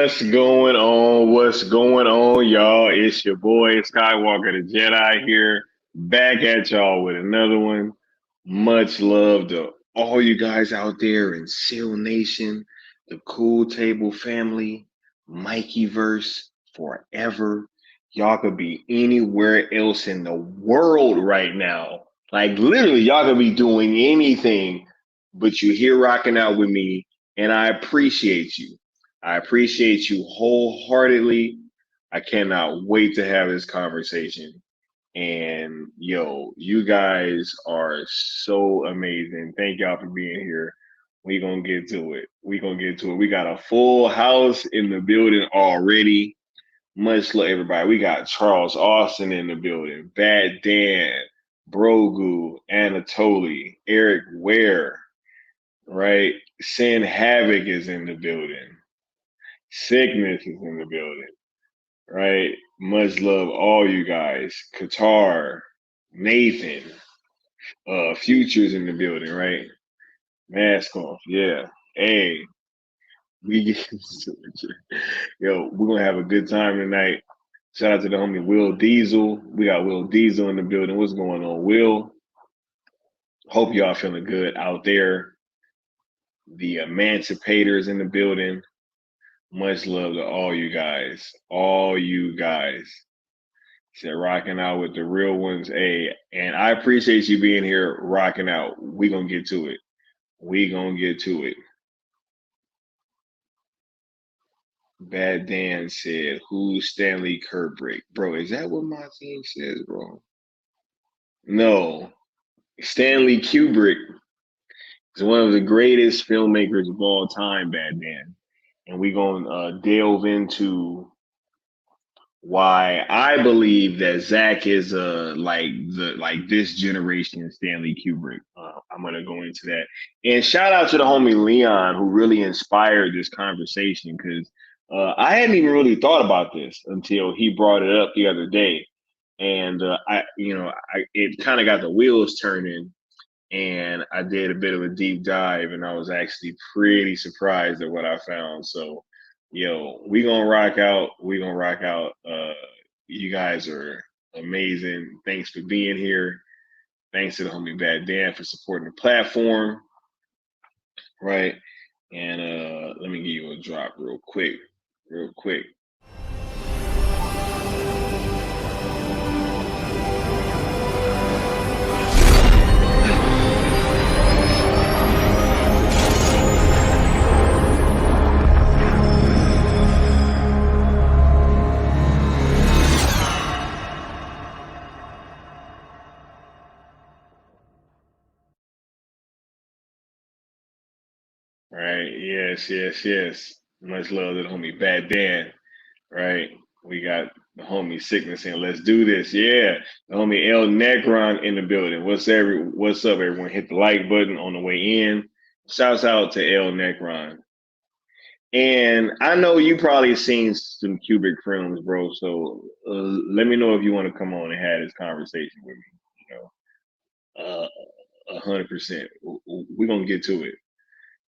What's going on? What's going on, y'all? It's your boy Skywalker the Jedi here, back at y'all with another one. Much love to all you guys out there in Seal Nation, the Cool Table family, Mikey verse forever. Y'all could be anywhere else in the world right now. Like literally, y'all could be doing anything, but you're here rocking out with me, and I appreciate you. I appreciate you wholeheartedly. I cannot wait to have this conversation. And yo, you guys are so amazing. Thank y'all for being here. We gonna get to it. We gonna get to it. We got a full house in the building already. Much love, everybody. We got Charles Austin in the building, Bad Dan, Brogu, Anatoly, Eric Ware, right? Sin Havoc is in the building. Sickness is in the building, right? Much love, all you guys. Qatar, Nathan, Future's in the building, right? Mask off, yeah. Hey, we get yo, we're gonna have a good time tonight. Shout out to the homie Will Diesel. We got Will Diesel in the building. What's going on, Will? Hope y'all feeling good out there. The Emancipators in the building. Much love to all you guys. All you guys. Said rocking out with the real ones. Hey, and I appreciate you being here rocking out. We gonna get to it. We gonna get to it. Bad Dan said, "Who's Stanley Kubrick, bro? Is that what my team says, bro? No, Stanley Kubrick is one of the greatest filmmakers of all time, Bad Dan, and we gonna delve into why I believe that Zach is like this generation Stanley Kubrick. I'm gonna go into that, and shout out to the homie Leon who really inspired this conversation because I hadn't even really thought about this until he brought it up the other day, and it kind of got the wheels turning, and I did a bit of a deep dive, and I was actually pretty surprised at what I found. So, yo, we gonna rock out. We gonna rock out. You guys are amazing. Thanks for being here. Thanks to the homie Bad Dan for supporting the platform, right? And let me give you a drop real quick, real quick. Right? Yes, yes, yes. Much love to the homie Bad Dan. Right? We got the homie Sickness saying, let's do this. Yeah. The homie El Necron in the building. What's up, everyone? Hit the like button on the way in. Shouts out to El Necron. And I know you probably seen some Kubrick films, bro. So let me know if you want to come on and have this conversation with me. You know, 100%. We're gonna get to it.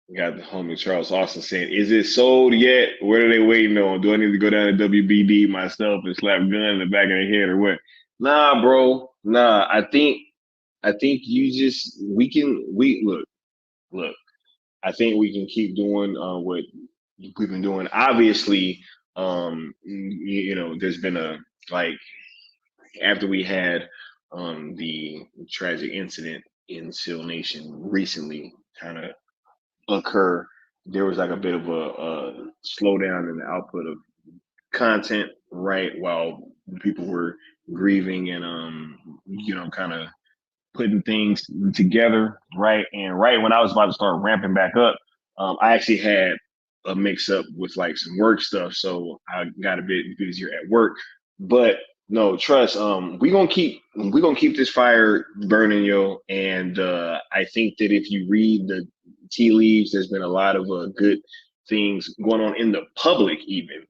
We got the homie Charles Austin saying, "Is it sold yet? What are they waiting on? Do I need to go down to WBD myself and slap a gun in the back of the head or what?" Nah, bro. Nah. I think you just we look. I think we can keep doing what we've been doing. Obviously, there's been a like after we had the tragic incident in Seal Nation recently, kind of occur, there was like a bit of a slowdown in the output of content, right? While people were grieving and kind of putting things together, right? And right when I was about to start ramping back up, I actually had a mix up with like some work stuff, so I got a bit busier at work. But no, trust. We gonna keep this fire burning, yo. And I think that if you read the tea leaves, there's been a lot of good things going on in the public, even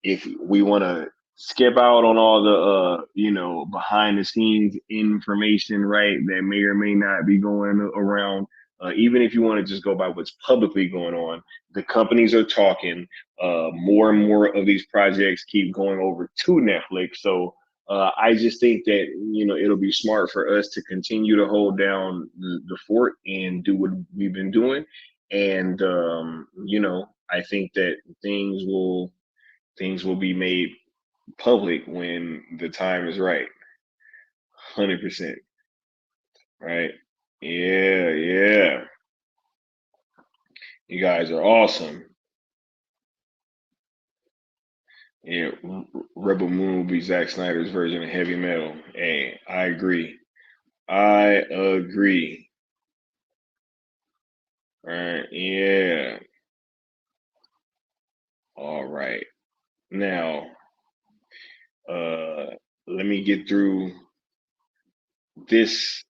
if we want to skip out on all the behind the scenes information, right, that may or may not be going around. Even if you want to just go by what's publicly going on, the companies are talking. More and more of these projects keep going over to Netflix. So I just think that it'll be smart for us to continue to hold down the fort and do what we've been doing. And I think that things will be made public when the time is right. 100%. Right? Yeah, yeah. You guys are awesome. Yeah, Rebel Moon will be Zack Snyder's version of heavy metal. Hey, I agree. I agree. Right? Yeah. All right. Now, Uh, let me get through this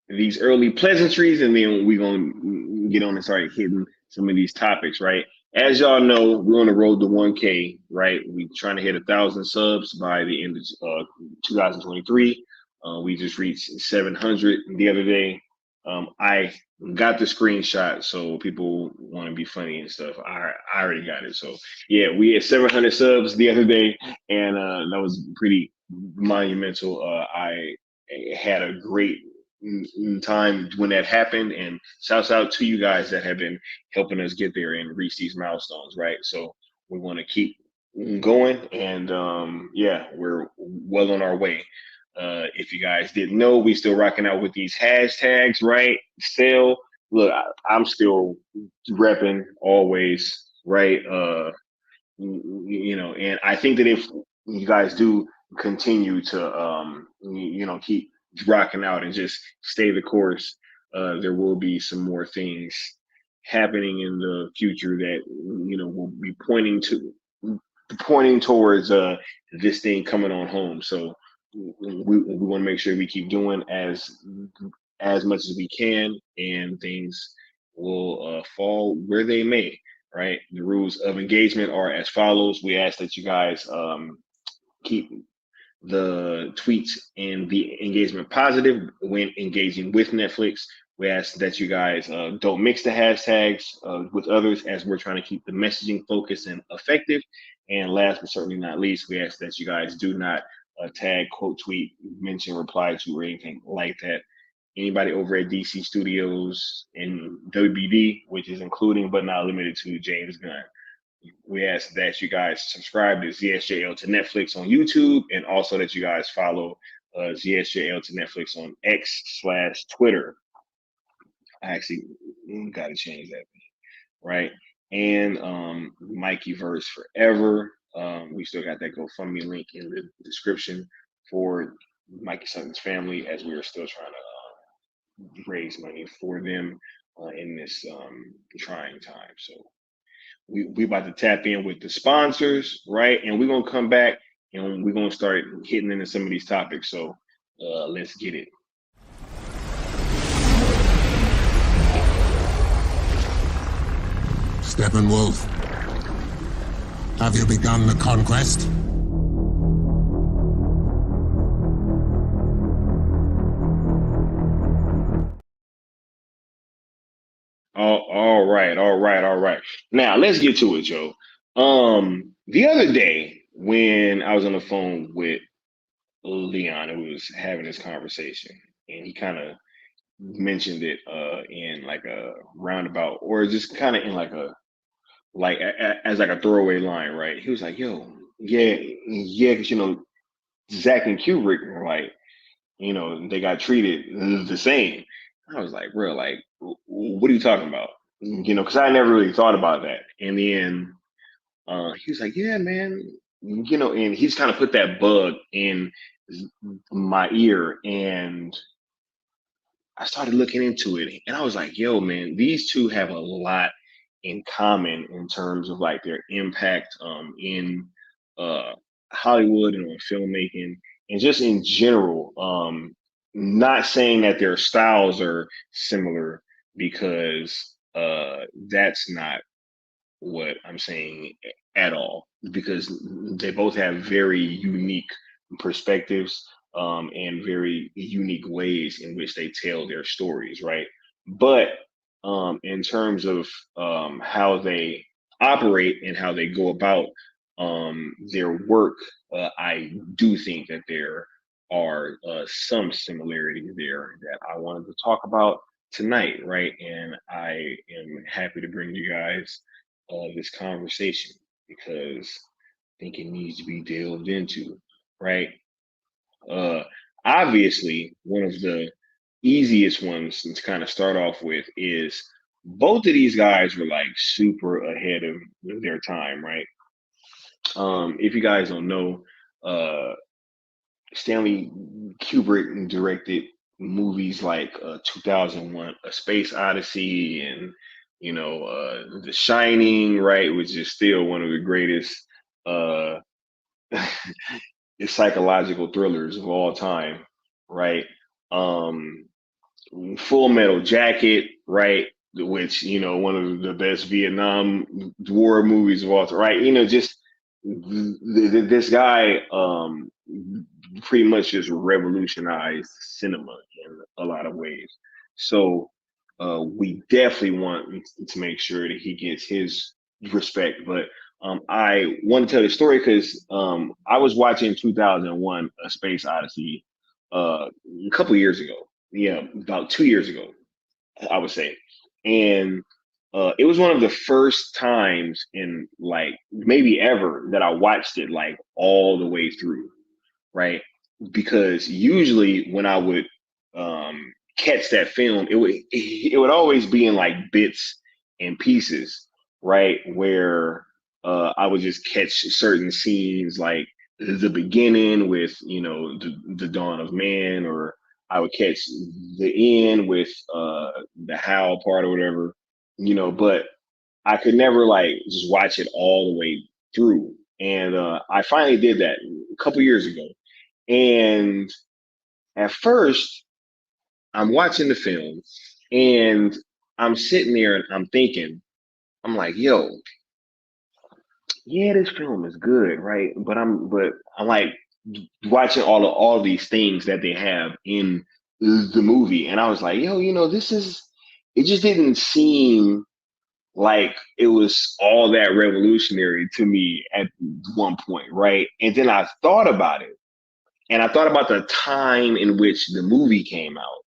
these early pleasantries, and then we're gonna get on and start hitting some of these topics, right? As y'all know, we're on the road to 1K, right? We trying to hit 1,000 subs by the end of 2023. We just reached 700 the other day. I got the screenshot, so people want to be funny and stuff. I already got it. So yeah, we had 700 subs the other day, and that was pretty monumental. I had a great time when that happened, and shouts out to you guys that have been helping us get there and reach these milestones, right? So we want to keep going, and yeah, we're well on our way. If you guys didn't know, we still rocking out with these hashtags, right? Still, look, I'm still repping always, right? And I think that if you guys do continue to keep rocking out and just stay the course, there will be some more things happening in the future that will be pointing towards this thing coming on home. So we want to make sure we keep doing as much as we can, and things will fall where they may, right? The rules of engagement are as follows. We ask that you guys keep the tweets and the engagement positive when engaging with Netflix. We ask that you guys don't mix the hashtags with others, as we're trying to keep the messaging focused and effective. And last but certainly not least, we ask that you guys do not tag, quote, tweet, mention, reply to, or anything like that. Anybody over at DC Studios and WBD, which is including but not limited to James Gunn. We ask that you guys subscribe to ZSJL to Netflix on YouTube, and also that you guys follow ZSJL to Netflix on X/Twitter. I actually got to change that, right? And Mikey Verse Forever. We still got that GoFundMe link in the description for Mikey Sutton's family, as we are still trying to raise money for them in this trying time. So we about to tap in with the sponsors, right? And we're gonna come back and we're gonna start hitting into some of these topics. So let's get it. Steppenwolf, have you begun the conquest? All right. Now let's get to it, Joe. The other day when I was on the phone with Leon and we was having this conversation, and he kind of mentioned it in like a roundabout, or just kind of in like as like a throwaway line, right? He was like, "Yo, yeah, because Zack and Kubrick were like, they got treated the same." I was like, "Bro, like, what are you talking about?" Because I never really thought about that. And then he was like, "Yeah, man," and he's kind of put that bug in my ear, and I started looking into it, and I was like, "Yo, man, these two have a lot in common in terms of like their impact in uh, Hollywood and on filmmaking, and just in general. Not saying that their styles are similar, because that's not what I'm saying at all, because they both have very unique perspectives and very unique ways in which they tell their stories, right? But in terms of how they operate and how they go about their work, I do think that there are some similarities there that I wanted to talk about tonight, right? And I am happy to bring you guys this conversation, because I think it needs to be delved into, right? Uh, Obviously, one of the easiest ones to kind of start off with is both of these guys were like super ahead of their time, right? If you guys don't know, uh, Stanley Kubrick directed movies like 2001: A Space Odyssey, and The Shining, right, which is still one of the greatest uh, psychological thrillers of all time, right? Um, Full Metal Jacket, right? Which, one of the best Vietnam War movies of all time, right? Just this guy pretty much just revolutionized cinema in a lot of ways. So we definitely want to make sure that he gets his respect. But I want to tell the story because I was watching 2001: A Space Odyssey a couple years ago. Yeah, about 2 years ago, I would say. And it was one of the first times in like maybe ever that I watched it like all the way through, right? Because usually when I would catch that film, it would always be in like bits and pieces, right? Where I would just catch certain scenes, like the beginning with the dawn of man, or I would catch the end with the howl part or whatever, But I could never like just watch it all the way through, and I finally did that a couple years ago. And at first, I'm watching the film and I'm sitting there and I'm thinking, I'm like, yo, yeah, this film is good, right? But I'm like watching all these things that they have in the movie. And I was like, yo, it just didn't seem like it was all that revolutionary to me at one point, right? And then I thought about it. And I thought about the time in which the movie came out.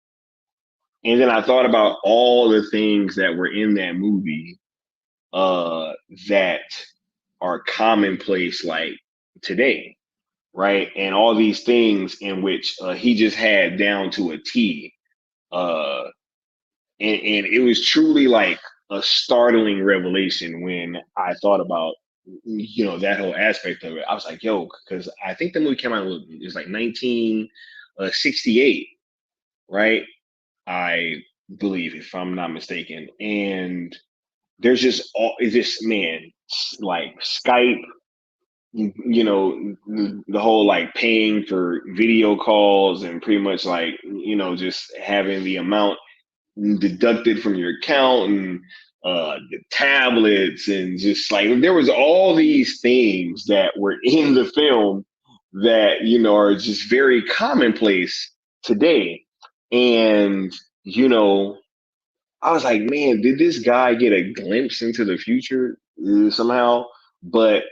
And then I thought about all the things that were in that movie uh, that are commonplace like today, right? And all these things in which he just had down to a T. Uh, and it was truly like a startling revelation when I thought about that whole aspect of it. I was like, yo, because I think the movie came out, it was like 1968, right? I believe, if I'm not mistaken. And there's just all is this man like Skype, the whole like paying for video calls and pretty much like just having the amount deducted from your account, and the tablets, and just like there was all these things that were in the film that are just very commonplace today. And you know I was like, man, did this guy get a glimpse into the future somehow? But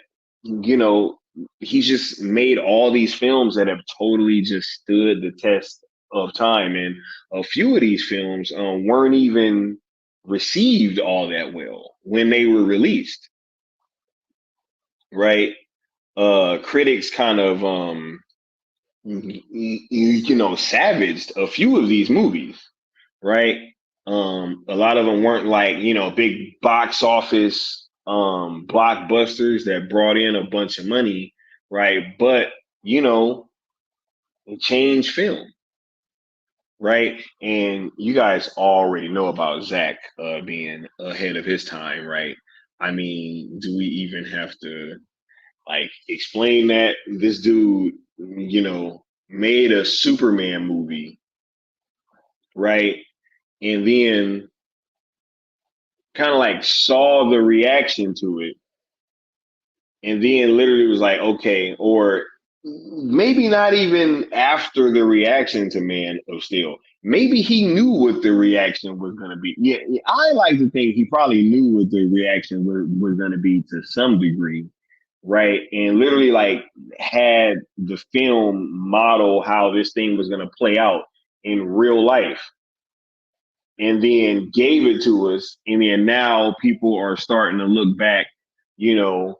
you know, he's just made all these films that have totally just stood the test of time, and a few of these films weren't even received all that well when they were released, right? Critics kind of savaged a few of these movies, right? A lot of them weren't like, big box office blockbusters that brought in a bunch of money, right? But, you know, it changed film, right? And you guys already know about Zach being ahead of his time, right? I mean, do we even have to like explain that this dude, made a Superman movie, right? And then kind of like saw the reaction to it, and then literally was like, okay, or maybe not even after the reaction to Man of Steel. Maybe he knew what the reaction was going to be. Yeah, I like to think he probably knew what the reaction was going to be to some degree, right? And literally like had the film model how this thing was going to play out in real life, and then gave it to us. And then now people are starting to look back, you know,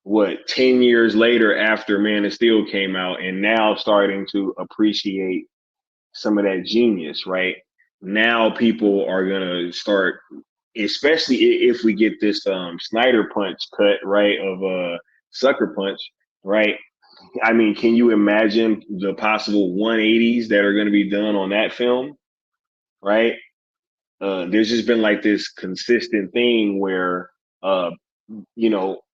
10 years later after Man of Steel came out, and now starting to appreciate some of that genius, right? Now people are going to start, especially if we get this Snyder punch cut, right, of Sucker Punch, right? I mean, can you imagine the possible 180s that are going to be done on that film, right? There's just been like this consistent thing where uh,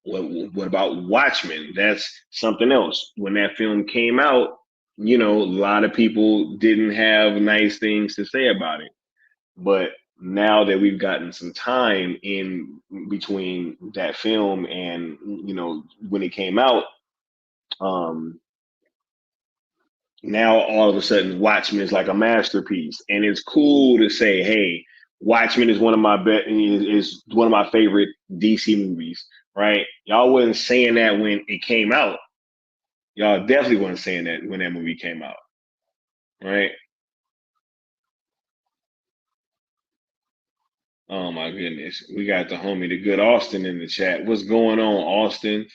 What about Watchmen? That's something else. When that film came out, a lot of people didn't have nice things to say about it. But now that we've gotten some time in between that film and when it came out, um, now all of a sudden Watchmen is like a masterpiece, and it's cool to say, "Hey, Watchmen is is one of my favorite DC movies." Right? Y'all wasn't saying that when it came out. Y'all definitely wasn't saying that when that movie came out. Right? Oh my goodness, we got the homie, the good Austin in the chat. What's going on, Austin?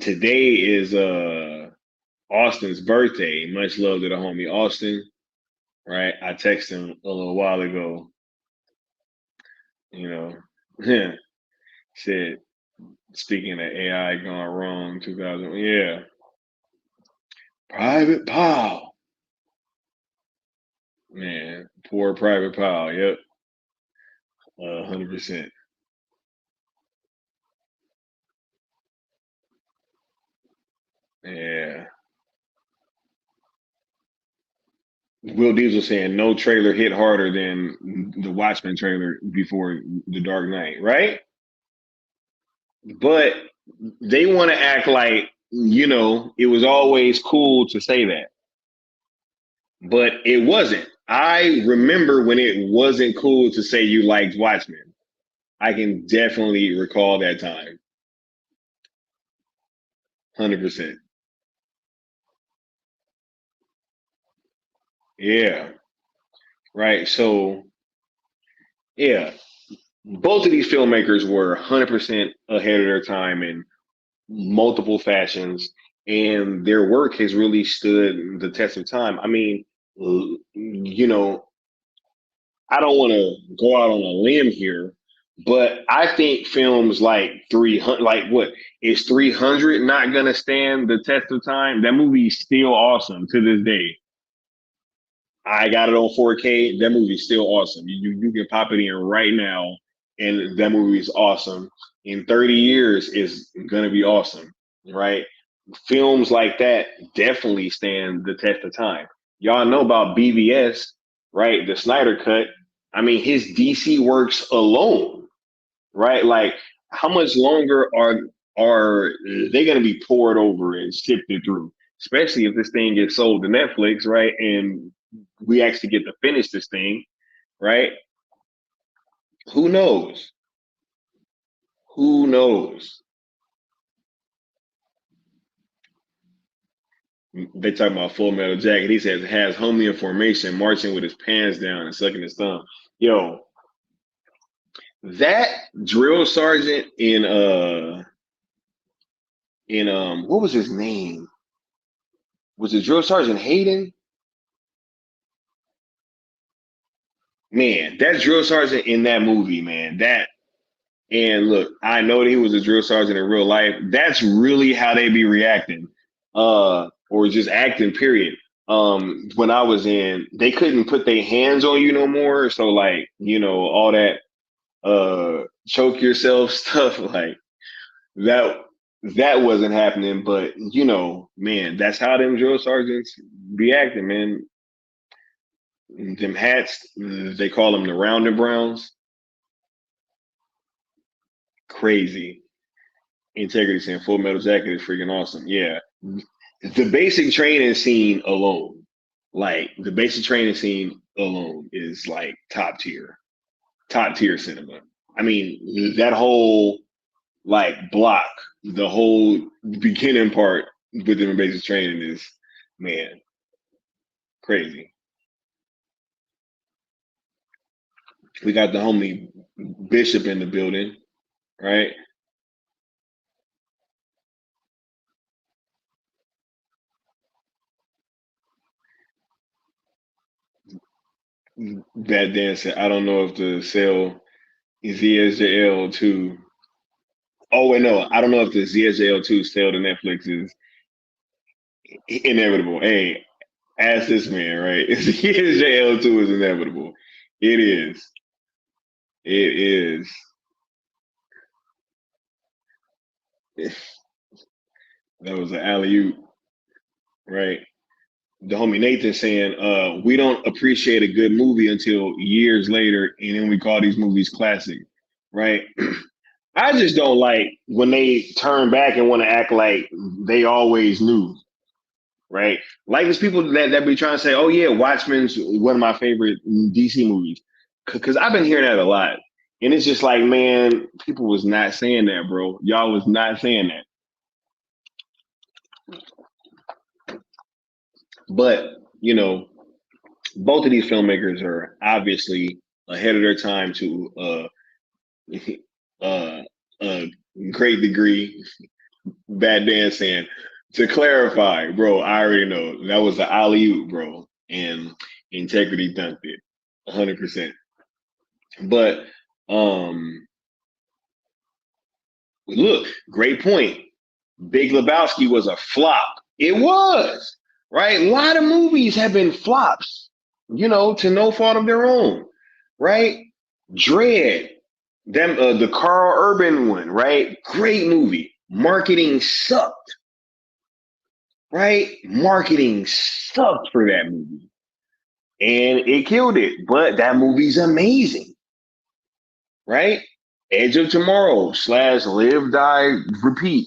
Today is Austin's birthday. Much love to the homie Austin. Right? I texted him a little while ago. You know, said speaking of AI gone wrong, 2000. Yeah, Private Pile. Man, poor Private Pile. Yep, 100%. Yeah. Will Diesel saying no trailer hit harder than the Watchmen trailer before The Dark Knight, right? But they want to act like, it was always cool to say that. But it wasn't. I remember when it wasn't cool to say you liked Watchmen. I can definitely recall that time. 100%. Yeah. Right. So, yeah, both of these filmmakers were 100% ahead of their time in multiple fashions, and their work has really stood the test of time. I mean, I don't want to go out on a limb here, but I think films like 300, like what is 300 not going to stand the test of time? That movie is still awesome to this day. I got it on 4K. That movie's still awesome. You can pop it in right now, and that movie is awesome. In 30 years, is gonna be awesome, right? Films like that definitely stand the test of time. Y'all know about BVS, right? The Snyder Cut. I mean, his DC works alone, right? Like, how much longer are they going to be poured over and sifted through? Especially if this thing gets sold to Netflix, right? And we actually get to finish this thing, right? Who knows? Who knows? They talking about Full Metal Jacket. He says has homie in formation, marching with his pants down and sucking his thumb. Yo, that drill sergeant in what was his name? Was it drill sergeant Hayden? Man, that drill sergeant in that movie, man, that and look, I know that he was a drill sergeant in real life. That's really how they be reacting, or just acting. Period. When I was in, they couldn't put their hands on you no more. So like, all that choke yourself stuff, like that that wasn't happening. But man, that's how them drill sergeants be acting, man. Them hats, they call them the rounded browns. Crazy. Integrity saying Full Metal Jacket is freaking awesome. Yeah. The basic training scene alone, like the basic training scene alone is like top tier cinema. I mean, that whole like block, the whole beginning part within the basic training is, man, crazy. We got the homie Bishop in the building, right? That dancer. I don't know if the sale is ZSJL2. Oh wait, no, I don't know if the ZSJL2 sale to Netflix is inevitable. Hey, ask this man, right? ZSJL2 is inevitable. It is. It is. That was an alley oop, right? The homie Nathan saying, we don't appreciate a good movie until years later, and then we call these movies classic, right? I just don't like when they turn back and want to act like they always knew, right? Like there's people that be trying to say, "Oh yeah, Watchmen's one of my favorite DC movies," because I've been hearing that a lot, and it's just like, man, people was not saying that, bro. Y'all was not saying that. But you know, both of these filmmakers are obviously ahead of their time to uh, a great degree. Bad Dan saying, to clarify, bro, I already know that was the alley oop, bro, and integrity dunked it, 100%. But look, great point. Big Lebowski was a flop. It was, right? A lot of movies have been flops, to no fault of their own, right? Dread, them the Carl Urban one, right? Great movie. Marketing sucked, right? Marketing sucked for that movie. And it killed it. But that movie's amazing, right? Edge of Tomorrow slash Live, Die, Repeat.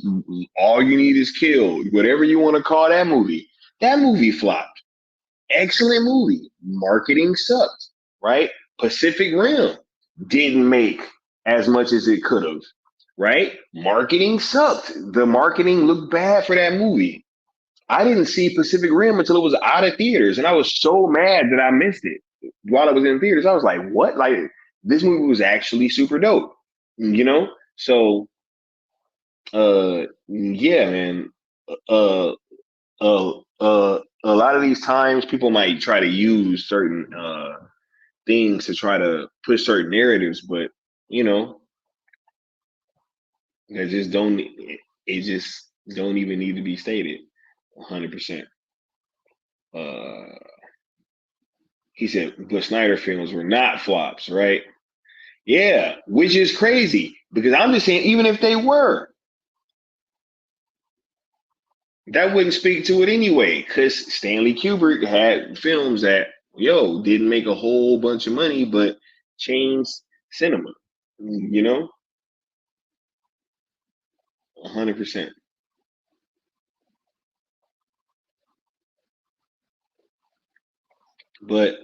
All you need is kill. Whatever you want to call that movie. That movie flopped. Excellent movie. Marketing sucked, right? Pacific Rim didn't make as much as it could have, right? Marketing sucked. The marketing looked bad for that movie. I didn't see Pacific Rim until it was out of theaters, and I was so mad that I missed it while I was in theaters. I was like, "What? Like this movie was actually super dope," you know? So, yeah, man. Uh, a lot of these times, people might try to use certain things to try to push certain narratives, but you know, they just don't. It just don't even need to be stated. 100%. Uh, he said, but Snyder films were not flops, right? Yeah, which is crazy because I'm just saying, even if they were, that wouldn't speak to it anyway. Because Stanley Kubrick had films that, didn't make a whole bunch of money, but changed cinema, 100%. But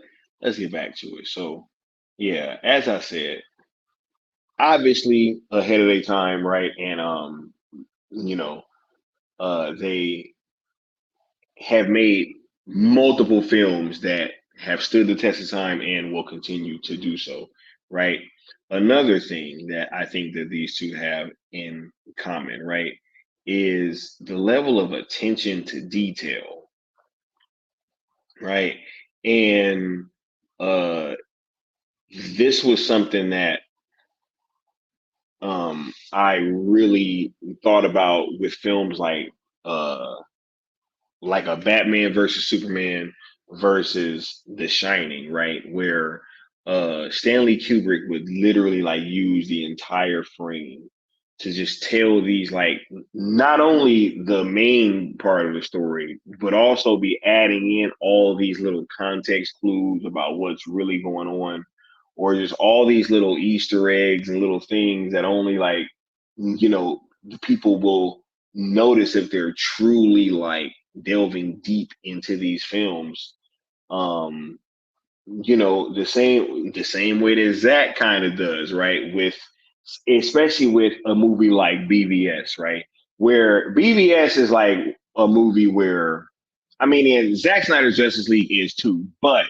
let's get back to it. So, yeah, as I said, obviously ahead of their time, right? And you know, they have made multiple films that have stood the test of time and will continue to do so, right? Another thing that I think that these two have in common, right, is the level of attention to detail, right? And uh this was something that I really thought about with films uh like a Batman versus Superman versus The Shining, right? Where Stanley Kubrick would literally like use the entire frame to just tell these like not only the main part of the story, but also be adding in all these little context clues about what's really going on, or just all these little Easter eggs and little things that only like people will notice if they're truly like delving deep into these films. Um, the same way that Zach kind of does, right? With especially with a movie like BVS, right? Where BVS is like a movie where I mean, and Zack Snyder's Justice League is too, but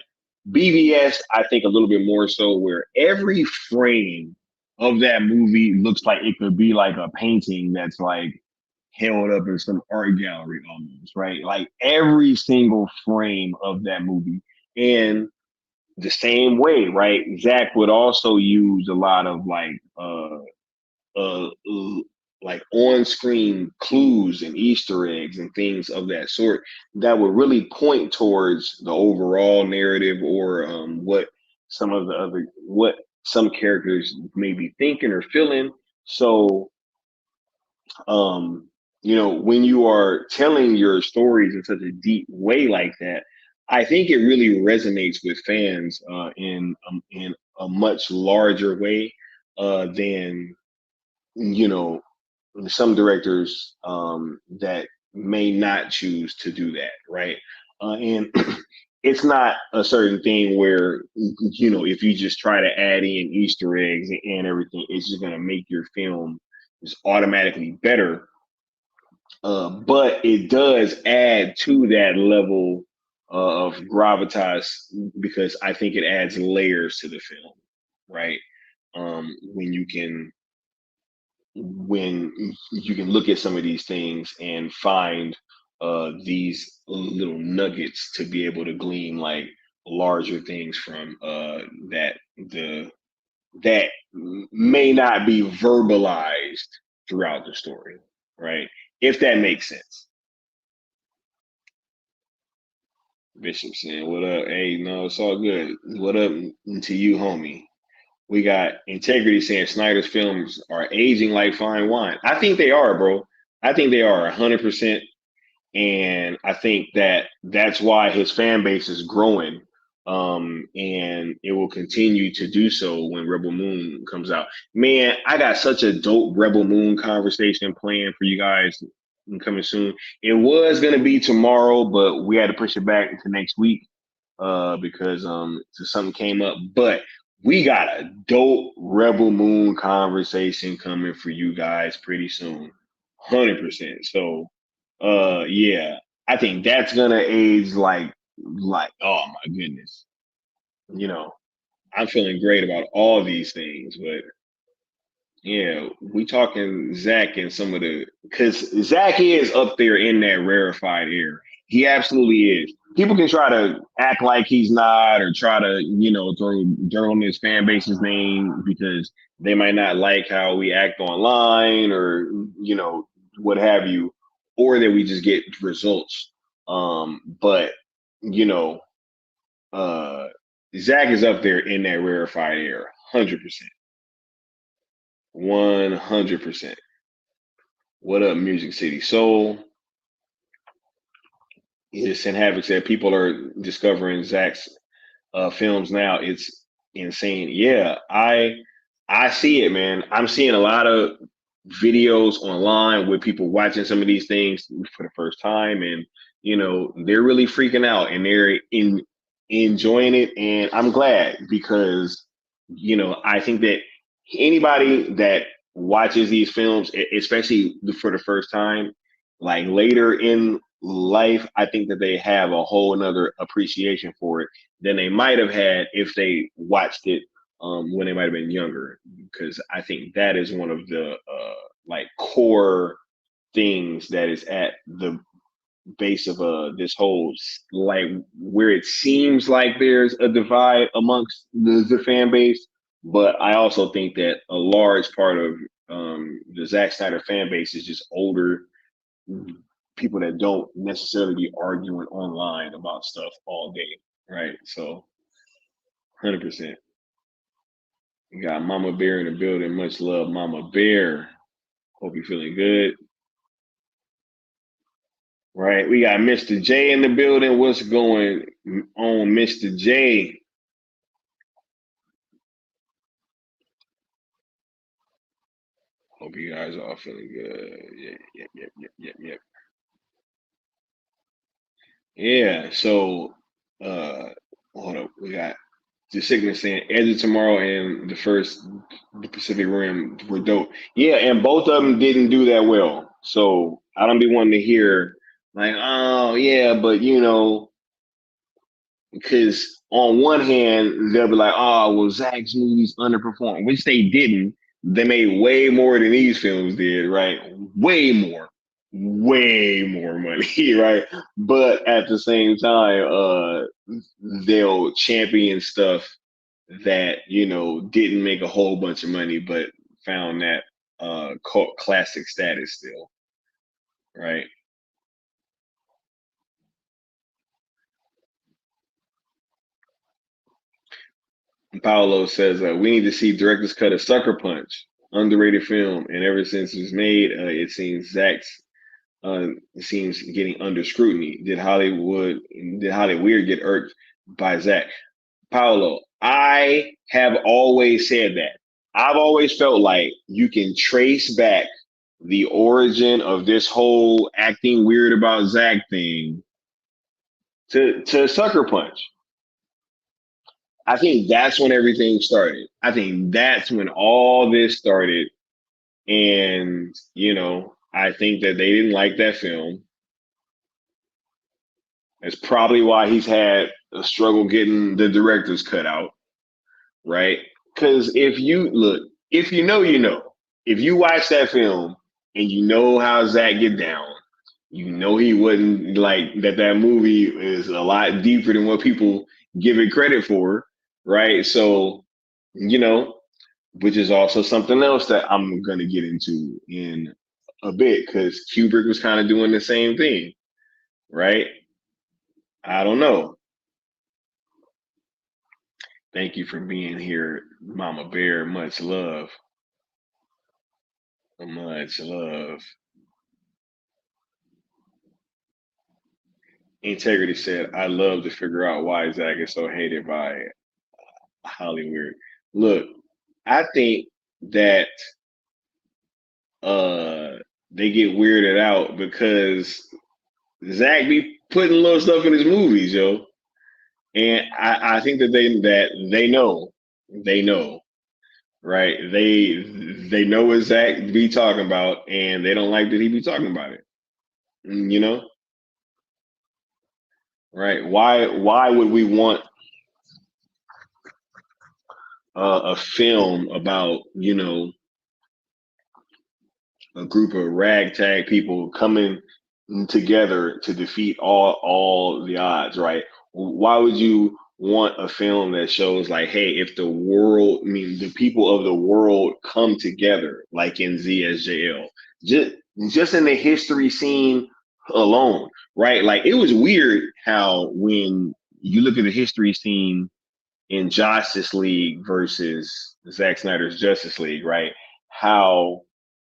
BVS, I think a little bit more so, where every frame of that movie looks like it could be like a painting that's like held up in some art gallery almost, right? Like every single frame of that movie. And the same way, right? Zach would also use a lot of uh, like on-screen clues and Easter eggs and things of that sort that would really point towards the overall narrative or what some characters may be thinking or feeling. So um, when you are telling your stories in such a deep way like that, I think it really resonates with fans in a much larger way than you know some directors that may not choose to do that, right? And it's not a certain thing where if you just try to add in Easter eggs and everything, it's just going to make your film just automatically better. But it does add to that level of gravitas because I think it adds layers to the film, right? When you can look at some of these things and find these little nuggets to be able to glean like larger things from that may not be verbalized throughout the story, right? If that makes sense. Bishop saying, "What up?" Hey, no, it's all good. What up to you, homie? We got Integrity saying Snyder's films are aging like fine wine. I think they are, bro. I think they are 100%. And I think that that's why his fan base is growing. And it will continue to do so when Rebel Moon comes out. Man, I got such a dope Rebel Moon conversation planned for you guys coming soon. It was gonna be tomorrow, but we had to push it back to next week because something came up. But we got a dope Rebel Moon conversation coming for you guys pretty soon. 100%. So yeah, I think that's gonna age like oh my goodness. You know, I'm feeling great about all these things, but yeah, we talking Zach and some of the because Zach is up there in that rarefied air. He absolutely is. People can try to act like he's not, or try to throw dirt on his fan base's name because they might not like how we act online, or what have you, or that we just get results. But you know, uh, Zach is up there in that rarefied air, 100%, 100%. What up, Music City Soul? Yes, and Havoc said people are discovering Zach's films now. It's insane. Yeah, I see it, man. I'm seeing a lot of videos online with people watching some of these things for the first time, and they're really freaking out and they're enjoying it, and I'm glad because I think that anybody that watches these films, especially for the first time, like later in life, I think that they have a whole another appreciation for it than they might have had if they watched it when they might have been younger. Because I think that is one of the like core things that is at the base of this whole like where it seems like there's a divide amongst the fan base, but I also think that a large part of the Zack Snyder fan base is just older people that don't necessarily be arguing online about stuff all day, right? So, 100%. You got Mama Bear in the building. Much love, Mama Bear. Hope you're feeling good. Right. We got Mr. J in the building. What's going on, Mr. J? Hope you guys are all feeling good. Yeah, yep, yep, yep, yep, yep. Yeah. So, uh, hold up. We got the sickness saying Edge of Tomorrow and the Pacific Rim were dope. Yeah, and both of them didn't do that well. So I don't be wanting to hear like, oh yeah, but because on one hand they'll be like, oh well, Zach's movies underperformed, which they didn't. They made way more than these films did, right? Way more money, right? But at the same time, they'll champion stuff that didn't make a whole bunch of money, but found that cult classic status still, right? Paolo says we need to see director's cut of Sucker Punch. underrated film, and ever since it was made, it seems getting under scrutiny. Did Hollywood get irked by Zach? Paolo, I have always said that. I've always felt like you can trace back the origin of this whole acting weird about Zach thing to Sucker Punch. I think that's when everything started. I think that's when all this started. And, I think that they didn't like that film. That's probably why he's had a struggle getting the director's cut out, right? Because if you know, you know. If you watch that film and you know how Zach get down, you know he wouldn't like that. That movie is a lot deeper than what people give it credit for, right? So, you know, which is also something else that I'm gonna get into in a bit because Kubrick was kind of doing the same thing, right? I don't know. Thank you for being here, Mama Bear. Much love. Much love. Integrity said, I love to figure out why Zach is so hated by Hollywood. Look, I think that uh they get weirded out because Zach be putting little stuff in his movies, yo. And I think that they know, right? They know what Zach be talking about, and they don't like that he be talking about it. You know, right? Why would we want a film about a group of ragtag people coming together to defeat all the odds, right? Why would you want a film that shows like, hey, if the world, I mean, the people of the world come together, like in ZSJL, just just in the history scene alone, right? Like it was weird how when you look at the history scene in Justice League versus Zack Snyder's Justice League, right? How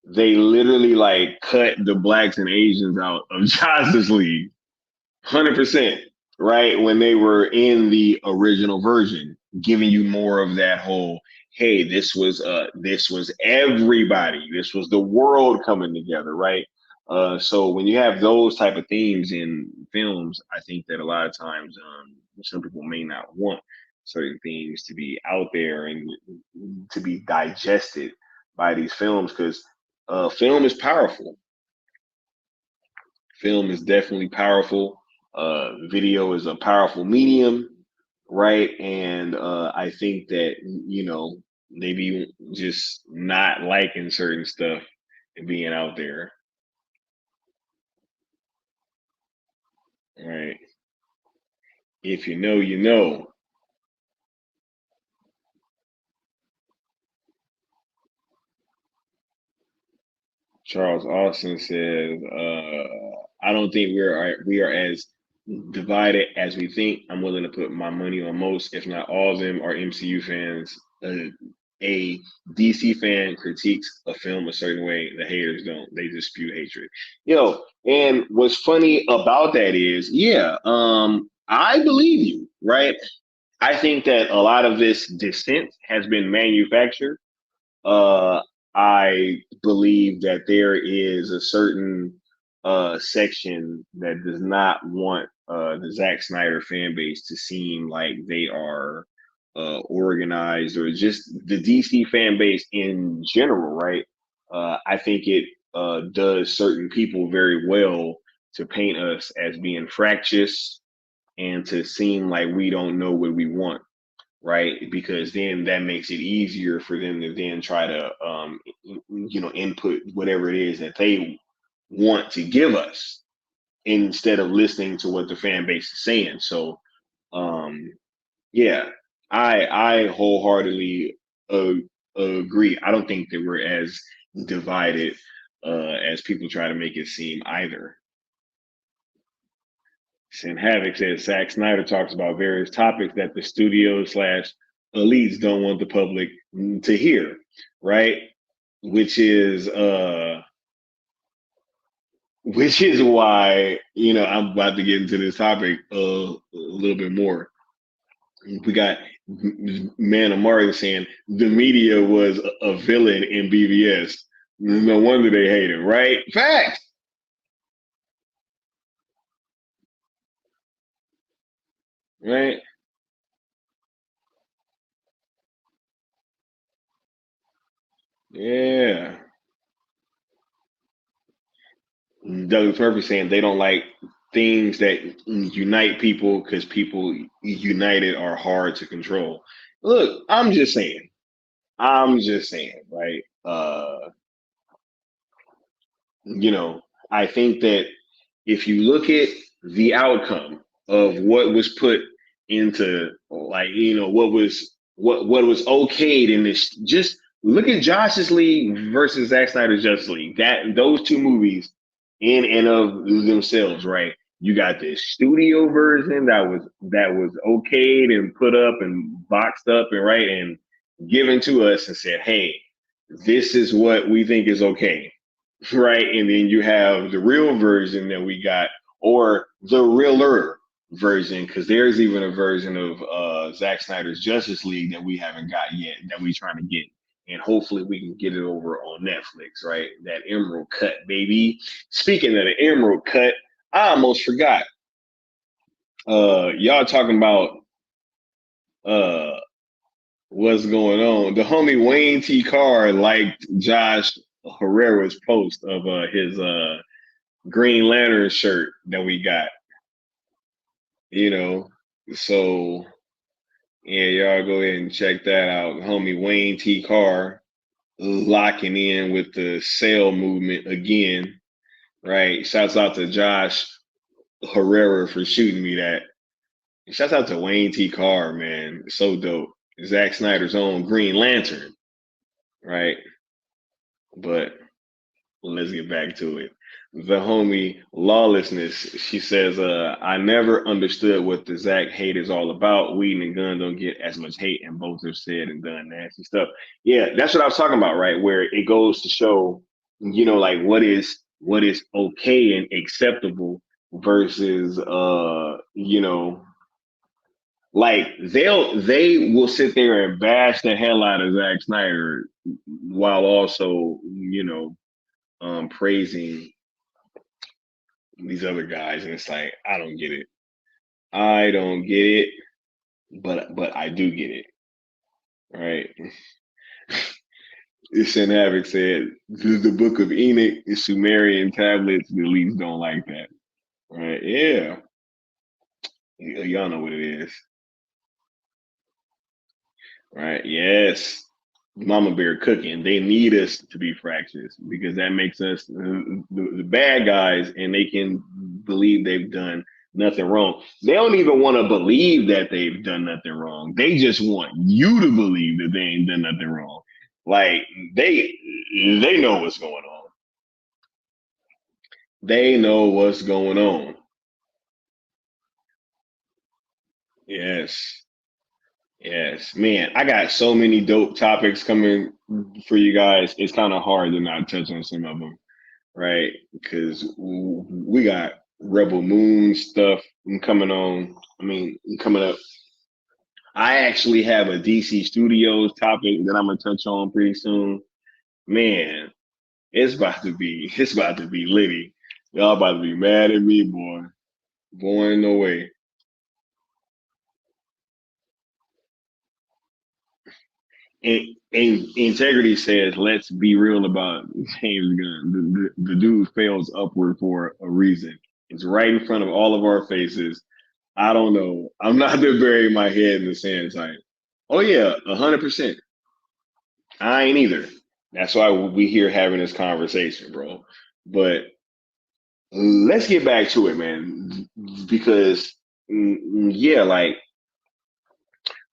they literally like cut the blacks and Asians out of Justice League, 100%, right? When they were in the original version, giving you more of that whole, hey, this was everybody, this was the world coming together, right? So when you have those type of themes in films, I think that a lot of times some people may not want certain things to be out there and to be digested by these films because film is powerful. Film is definitely powerful. Video is a powerful medium, right? And I think that they be just not liking certain stuff and being out there, right? If you know, you know. Charles Austin says, "I don't think we are as divided as we think. I'm willing to put my money on most, if not all of them, are MCU fans. A DC fan critiques a film a certain way. The haters don't. They just spew hatred. And what's funny about that is, yeah, I believe you, right? I think that a lot of this dissent has been manufactured. Uh, I believe that there is a certain section that does not want the Zack Snyder fan base to seem like they are organized or just the DC fan base in general, right? I think it does certain people very well to paint us as being fractious and to seem like we don't know what we want, right? Because then that makes it easier for them to then try to input whatever it is that they want to give us instead of listening to what the fan base is saying. So um yeah, I wholeheartedly uh, agree. I don't think that we're as divided as people try to make it seem either. Sin Havoc says Zack Snyder talks about various topics that the studio slash elites don't want the public to hear, right? which is which is why I'm about to get into this topic a little bit more. We got Man of Martin saying the media was a villain in BVS. No wonder they hate him, right? Facts, right? Yeah. Douglas Murphy saying they don't like things that unite people because people united are hard to control. Look, I'm just saying. I'm just saying, right? You know, I think that if you look at the outcome of what was put into, like, what was okayed in this, just look at Josh's League versus Zack Snyder's Justice League. That those two movies in and of themselves, right? You got this studio version that was okayed and put up and boxed up and right and given to us and said, hey, this is what we think is okay, right? And then you have the real version that we got, or the realer version, because there's even a version of Zack Snyder's Justice League that we haven't got yet, that we're trying to get. And hopefully we can get it over on Netflix, right? That Emerald Cut, baby. Speaking of the Emerald Cut, I almost forgot. Y'all talking about uh what's going on. The homie Wayne T. Carr liked Josh Herrera's post of his Green Lantern shirt that we got, you know. So yeah, y'all go ahead and check that out. Homie Wayne T. Carr locking in with the sale movement again, right? Shouts out to Josh Herrera for shooting me that. Shouts out to Wayne T. Carr, man. So dope. Zack Snyder's own Green Lantern, right? But let's get back to it. The homie Lawlessness, she says, I never understood what the Zach hate is all about. Weed and gun don't get as much hate, and both have said and done nasty stuff. Yeah, that's what I was talking about, right? Where it goes to show, like what is okay and acceptable versus like they will sit there and bash the hell out of Zack Snyder while also, praising these other guys, and it's like I don't get it. I don't get it, but I do get it. Right? Sin Havoc said the Book of Enoch is Sumerian tablets. The elites don't like that. Right? Yeah, y'all know what it is. Right? Yes. Mama Bear cooking. They need us to be fractious because that makes us the bad guys, and they can believe they've done nothing wrong. They don't even want to believe that they've done nothing wrong. They just want you to believe that they ain't done nothing wrong. Like they know what's going on. They know what's going on. Yes. Yes, man, I got so many dope topics coming for you guys. It's kind of hard to not touch on some of them, right? Because we got Rebel Moon stuff coming on. I mean, coming up. I actually have a DC Studios topic that I'm gonna touch on pretty soon. Man, it's about to be litty. Y'all about to be mad at me, boy. Boy, no way. And integrity says, let's be real about James Gunn. The dude fails upward for a reason. It's right in front of all of our faces. I don't know. I'm not to bury my head in the sand type. Oh yeah, 100%. I ain't either. That's why we here having this conversation, bro. But let's get back to it, man. Because yeah, like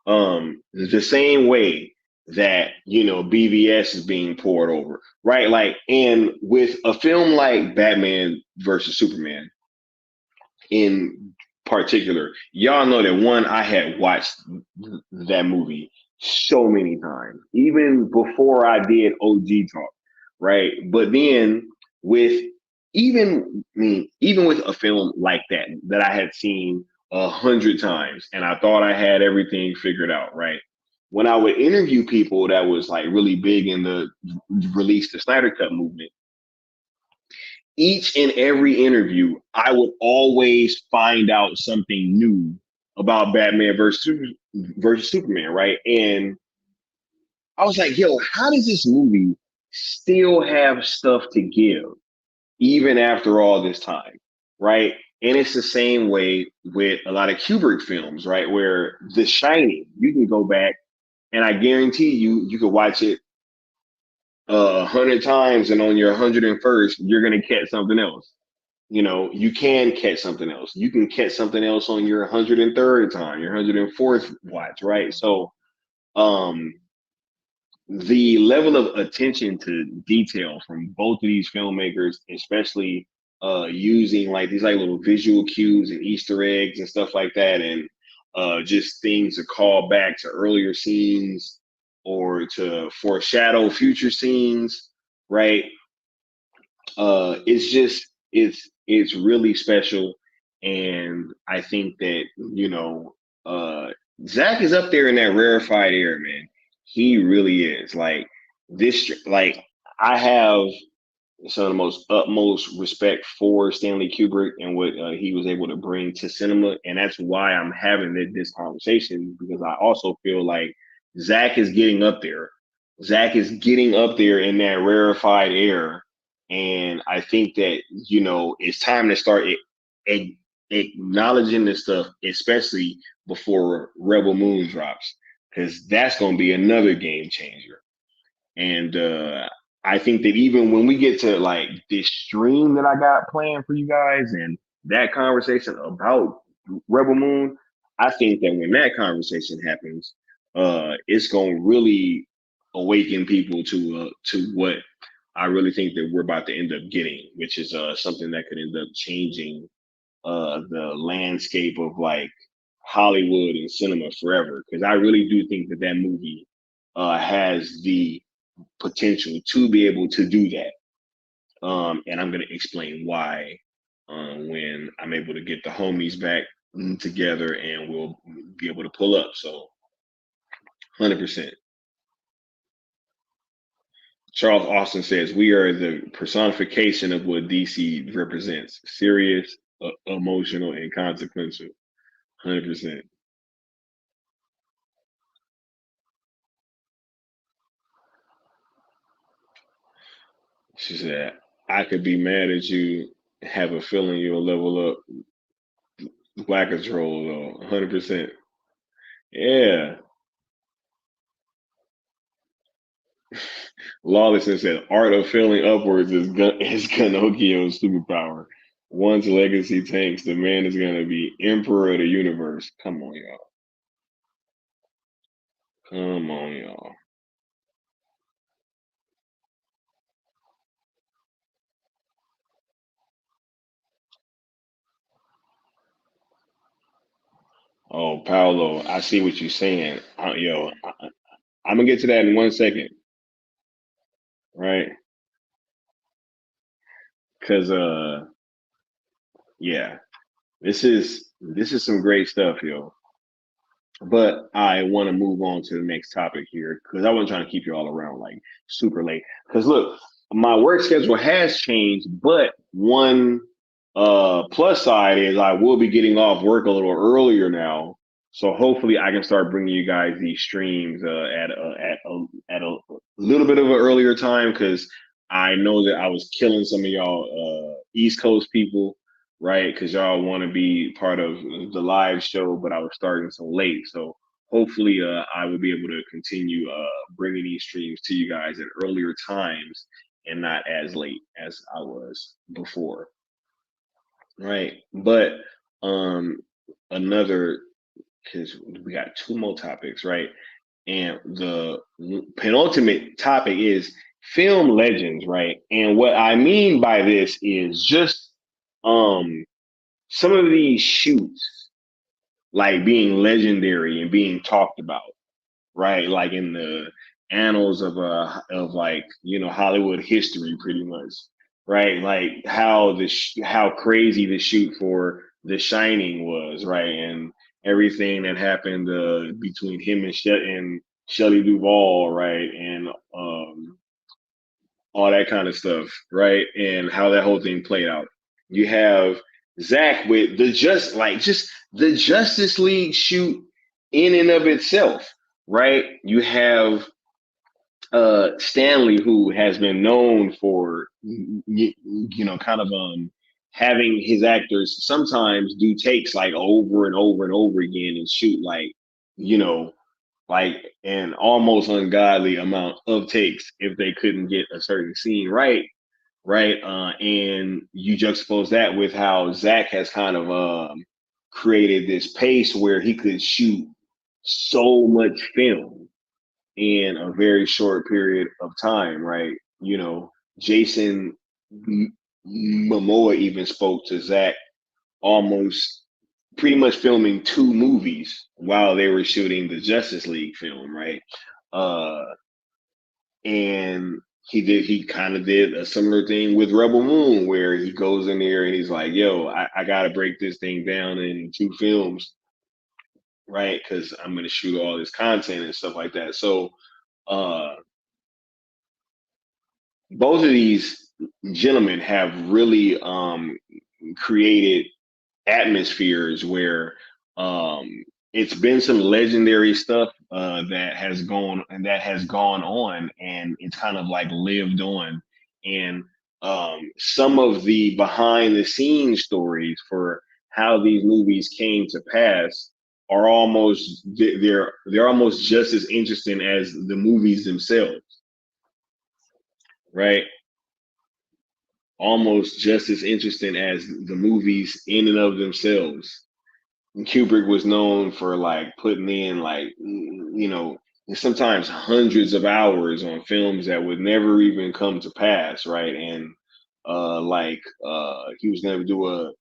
the same way that BVS is being poured over, right? Like, and with a film like Batman versus Superman in particular, y'all know that one, I had watched that movie so many times, even before I did OG talk. right? But then with even with a film like that I had seen 100 times, and I thought I had everything figured out, right? When I would interview people that was like really big in the release the Snyder Cut movement, each and every interview, I would always find out something new about Batman versus Superman, right? And I was like, yo, how does this movie still have stuff to give even after all this time, right? And it's the same way with a lot of Kubrick films, right? Where The Shining, you can go back and I guarantee you could watch it 100 times, and on your 101st, you're gonna catch something else. You know, you can catch something else. You can catch something else on your 103rd time, your 104th watch, right? So, um, the level of attention to detail from both of these filmmakers, especially using like these like little visual cues and Easter eggs and stuff like that, and just things to call back to earlier scenes or to foreshadow future scenes, right? It's just it's really special, and I think that uh, Zach is up there in that rarefied air, man. He really is. Like this, like I have some of the most utmost respect for Stanley Kubrick and what he was able to bring to cinema, and that's why I'm having this conversation, because I also feel like Zach is getting up there. Zach is getting up there in that rarefied air, and I think that it's time to start acknowledging this stuff, especially before Rebel Moon drops, because that's going to be another game changer. And I think that even when we get to like this stream that I got planned for you guys and that conversation about Rebel Moon, I think that when that conversation happens, it's gonna really awaken people to what I really think that we're about to end up getting, which is something that could end up changing the landscape of like Hollywood and cinema forever. Because I really do think that that movie has the potential to be able to do that. And I'm going to explain why when I'm able to get the homies back together and we'll be able to pull up. So, 100%. Charles Austin says, we are the personification of what DC represents: serious, emotional, and consequential. 100%. She said, I could be mad at you, have a feeling you'll level up. Whack troll, though. 100%. Yeah. Lawlessness said, art of failing upwards is Pinocchio's superpower. Once legacy tanks, the man is going to be emperor of the universe. Come on, y'all. Come on, y'all. Oh, Paolo, I see what you're saying. I'm going to get to that in 1 second, right? Because, yeah, this is some great stuff, yo. But I want to move on to the next topic here because I wasn't trying to keep you all around like super late. Because look, my work schedule has changed, but one plus side is I will be getting off work a little earlier now. So hopefully I can start bringing you guys these streams at a little bit of an earlier time, because I know that I was killing some of y'all East Coast people, right? Because y'all want to be part of the live show, but I was starting so late. So hopefully, I will be able to continue bringing these streams to you guys at earlier times and not as late as I was before, right? But um, another, because we got two more topics, right? And the penultimate topic is film legends, right? And what I mean by this is just um some of these shoots like being legendary and being talked about, right? Like in the annals of like Hollywood history, pretty much, right? Like how how crazy the shoot for The Shining was, right, and everything that happened between him and Shelley Duvall, right, and all that kind of stuff, right, and how that whole thing played out. You have Zach with just the Justice League shoot in and of itself, right? You have Stanley, who has been known for kind of having his actors sometimes do takes like over and over and over again and shoot like you know like an almost ungodly amount of takes if they couldn't get a certain scene right, right? And you juxtapose that with how Zach has kind of created this pace where he could shoot so much film in a very short period of time, right? Jason Momoa even spoke to Zach almost pretty much filming two movies while they were shooting the Justice League film, right? Uh, and he kind of did a similar thing with Rebel Moon, where he goes in there and he's like, "Yo, I got to break this thing down in two films, right? Because I'm going to shoot all this content and stuff like that." So, uh, both of these gentlemen have really created atmospheres where it's been some legendary stuff that has gone on, and it's kind of like lived on. And some of the behind the scenes stories for how these movies came to pass are they're almost just as interesting as the movies themselves, right? Almost just as interesting as the movies in and of themselves. Kubrick was known for like putting in like sometimes hundreds of hours on films that would never even come to pass, right? And he was going to do a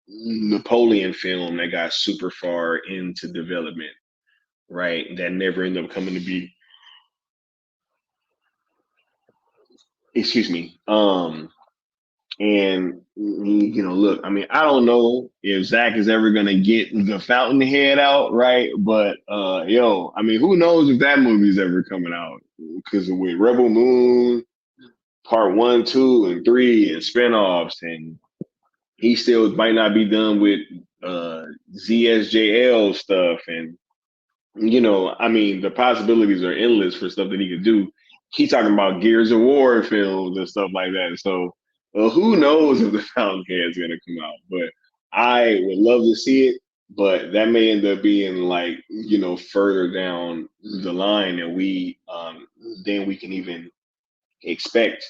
Napoleon film that got super far into development, right? That never ended up coming to be. Excuse me. And look, I mean, I don't know if Zach is ever gonna get the Fountainhead out, right? But I mean, who knows if that movie's ever coming out? Because with Rebel Moon Part 1, 2, and 3 and spinoffs, and he still might not be done with ZSJL stuff, and I mean, the possibilities are endless for stuff that he could do. He's talking about Gears of War films and stuff like that. So, who knows if the Fountainhead is going to come out? But I would love to see it. But that may end up being like further down the line than we can even expect.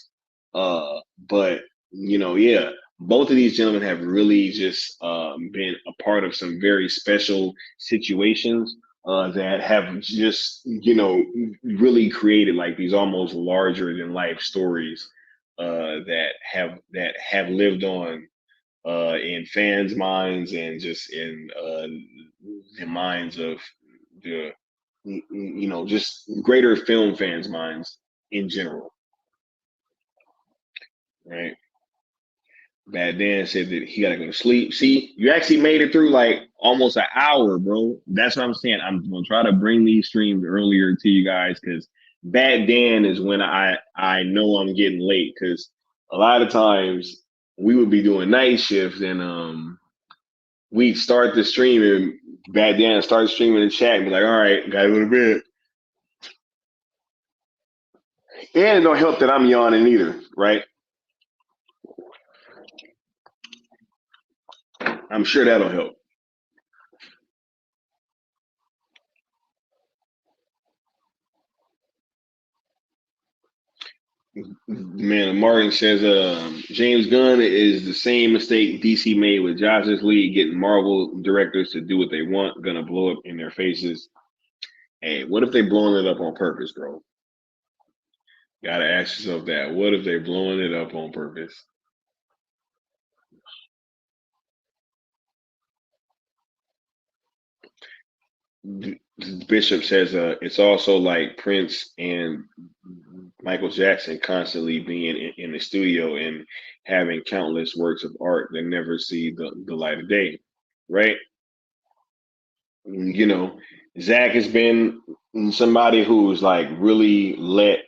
But yeah, both of these gentlemen have really just been a part of some very special situations that have just really created like these almost larger than life stories that have lived on in fans' minds and just in the minds of the just greater film fans' minds in general, right? Bad Dan said that he gotta go to sleep. See, you actually made it through like almost an hour, bro. That's what I'm saying. I'm gonna try to bring these streams earlier to you guys because Bad Dan is when I know I'm getting late because a lot of times we would be doing night shifts and we'd start the stream and Bad Dan start streaming the chat and be like, all right, gotta go to bed. And it don't help that I'm yawning either, right? I'm sure that'll help. Man, Martin says James Gunn is the same mistake DC made with Justice League, getting Marvel directors to do what they want, gonna blow up in their faces. Hey, what if they blowing it up on purpose, bro? Gotta ask yourself that. What if they blowing it up on purpose? Bishop says it's also like Prince and Michael Jackson constantly being in the studio and having countless works of art that never see the light of day, right? You know, Zach has been somebody who's like really let,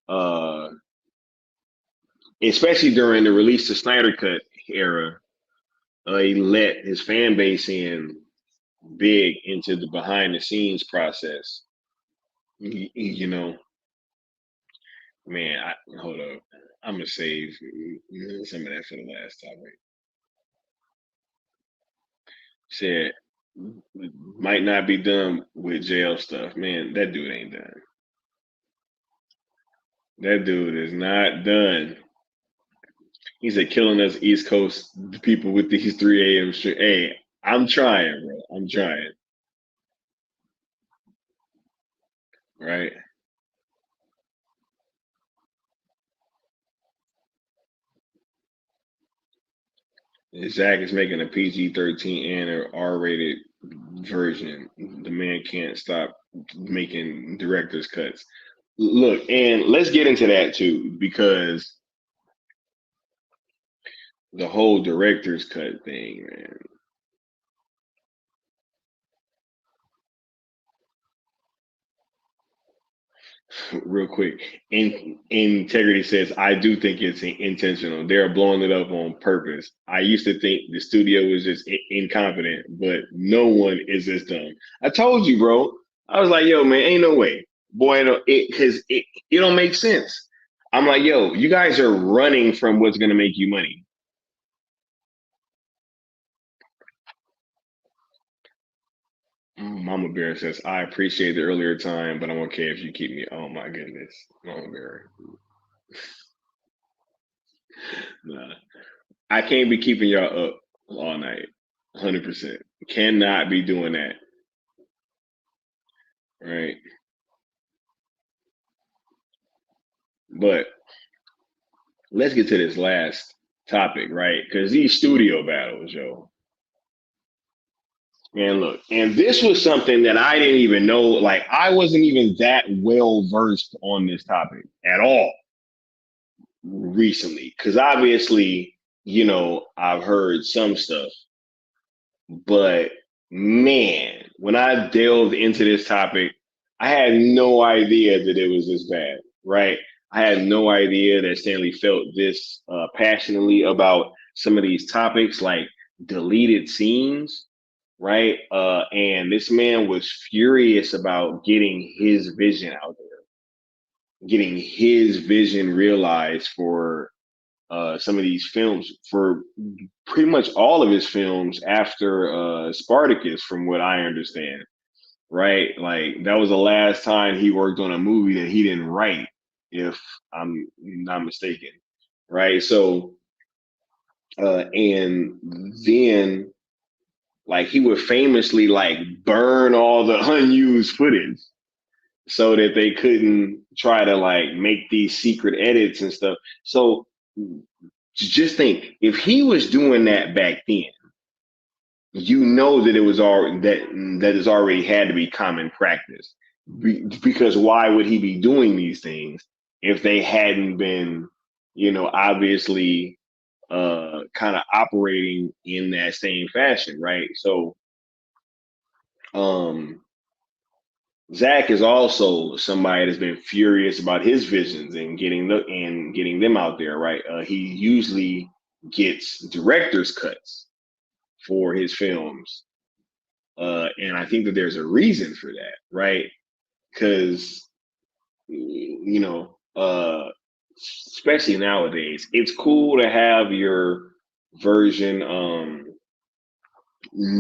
uh, especially during the release of Snyder Cut era, he let his fan base in big into the behind the scenes process. You know, man, hold up. I'm gonna save some of that for the last topic. Said might not be done with jail stuff. Man, that dude ain't done. That dude is not done. He said killing us East Coast people with these 3 a.m. Hey, I'm trying, bro. I'm trying. Right? Zach is making a PG-13 and an R-rated version. The man can't stop making director's cuts. Look, and let's get into that too, because the whole director's cut thing, man. Real quick, integrity says I do think it's intentional. They're blowing it up on purpose. I used to think the studio was just incompetent, but no one is this dumb. I told you, bro. I was like, yo, man, ain't no way, boy, because it don't make sense. I'm like, yo, you guys are running from what's gonna make you money. Mama Bear says, I appreciate the earlier time, but I'm okay if you keep me. Oh my goodness, Mama Bear. Nah. I can't be keeping y'all up all night. 100%. Cannot be doing that. Right. But let's get to this last topic, right? Because these studio battles, yo. Man, look, and this was something that I didn't even know. Like, I wasn't even that well versed on this topic at all recently. Because obviously, I've heard some stuff. But man, when I delved into this topic, I had no idea that it was this bad, right? I had no idea that Stanley felt this passionately about some of these topics, like deleted scenes, right? And this man was furious about getting his vision out there, getting his vision realized for some of these films, for pretty much all of his films after Spartacus, from what I understand, right? Like that was the last time he worked on a movie that he didn't write, if I'm not mistaken, right? So, and then like he would famously like burn all the unused footage so that they couldn't try to like make these secret edits and stuff. So just think, if he was doing that back then, that it was all that has already had to be common practice. Because why would he be doing these things if they hadn't been, obviously kind of operating in that same fashion, right? So um Zach is also somebody that's been furious about his visions and getting them out there, right? He usually gets director's cuts for his films, and I think that there's a reason for that, right? Because especially nowadays, it's cool to have your version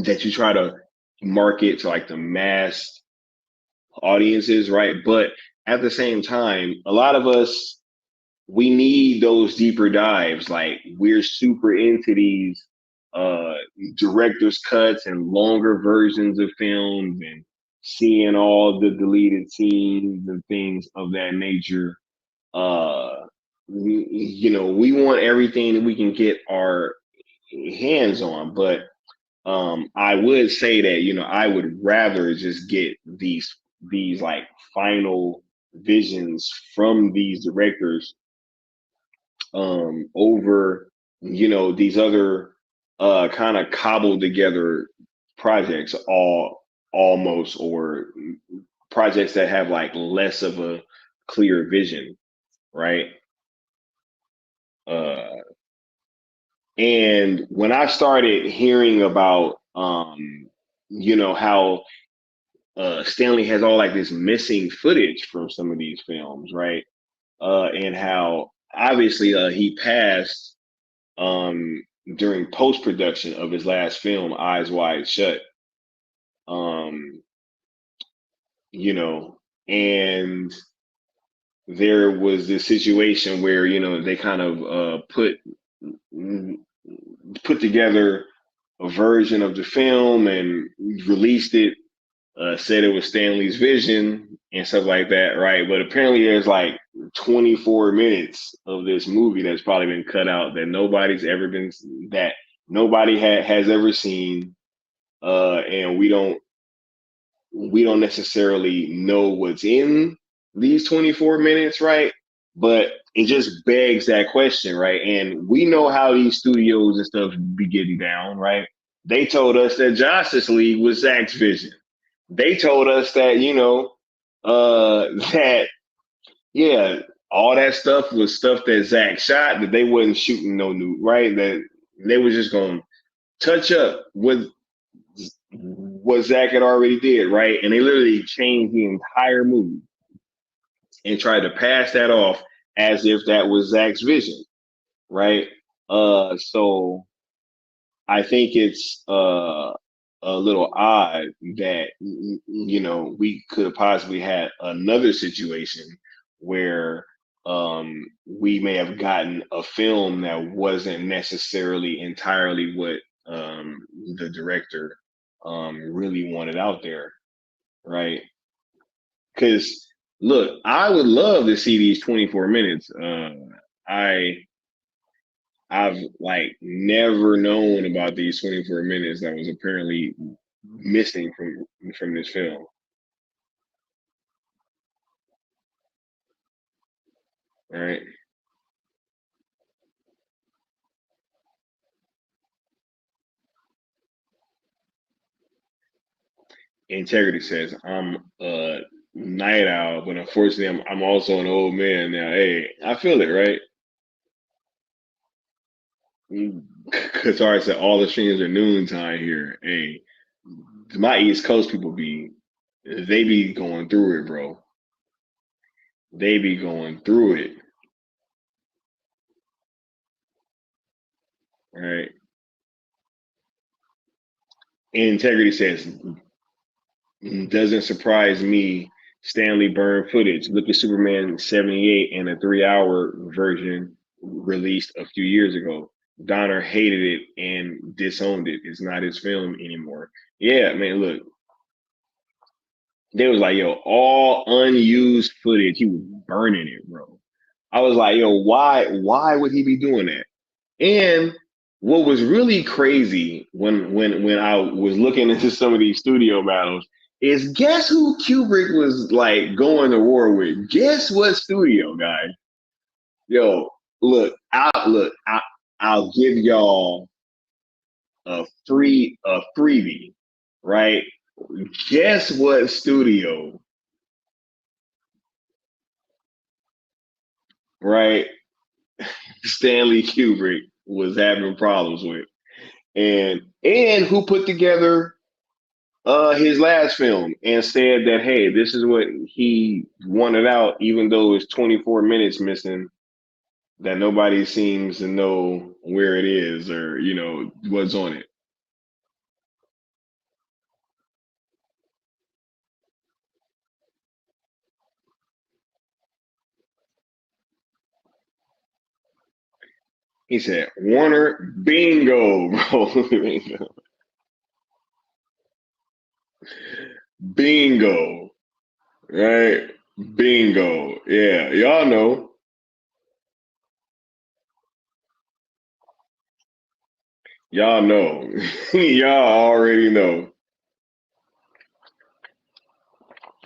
that you try to market to like the mass audiences, right? But at the same time, a lot of us, we need those deeper dives. Like we're super into these uh director's cuts and longer versions of films and seeing all the deleted scenes and things of that nature. We want everything that we can get our hands on, but I would say that, I would rather just get these like final visions from these directors over, these other kind of cobbled together projects, almost, or projects that have like less of a clear vision, right? Uh, and when I started hearing about, how Stanley has all like this missing footage from some of these films, right? And how obviously he passed um, during post production of his last film, Eyes Wide Shut. Um, you know, and there was this situation where they kind of put together a version of the film and released it, said it was Stanley's vision and stuff like that, right? But apparently there's like 24 minutes of this movie that's probably been cut out that nobody has ever seen, and we don't necessarily know what's in these 24 minutes, right? But it just begs that question, right? And we know how these studios and stuff be getting down, right? They told us that Justice League was Zack's vision. They told us that, that, yeah, all that stuff was stuff that Zack shot, that they wasn't shooting no new, right? That they was just going to touch up with what Zack had already did, right? And they literally changed the entire movie and tried to pass that off as if that was Zack's vision, right? So I think it's a little odd that we could have possibly had another situation where we may have gotten a film that wasn't necessarily entirely what the director really wanted out there, right? Because look, I would love to see these 24 minutes. I I've like never known about these 24 minutes that was apparently missing from this film. Right? Integrity says I'm a night owl, but unfortunately I'm also an old man now. Hey, I feel it, right? Qatar said all the streams are noontime here. Hey, my East Coast people they be going through it, bro. They be going through it, right? Integrity says doesn't surprise me. Stanley burned footage. Look at Superman 78 and a 3 hour version released a few years ago. Donner hated it and disowned it. It's not his film anymore. Yeah, man, look, they was like, yo, all unused footage. He was burning it, bro. I was like, yo, why would he be doing that? And what was really crazy when I was looking into some of these studio battles is guess who Kubrick was like going to war with? Guess what studio, guys? Yo, I'll give y'all a freebie, right? Guess what studio, right? Stanley Kubrick was having problems with. And who put together his last film and said that, hey, this is what he wanted out, even though it's 24 minutes missing, that nobody seems to know where it is or what's on it. He said, Warner, bingo, bro. Bingo, right? Bingo. Yeah, y'all know. Y'all know. Y'all already know.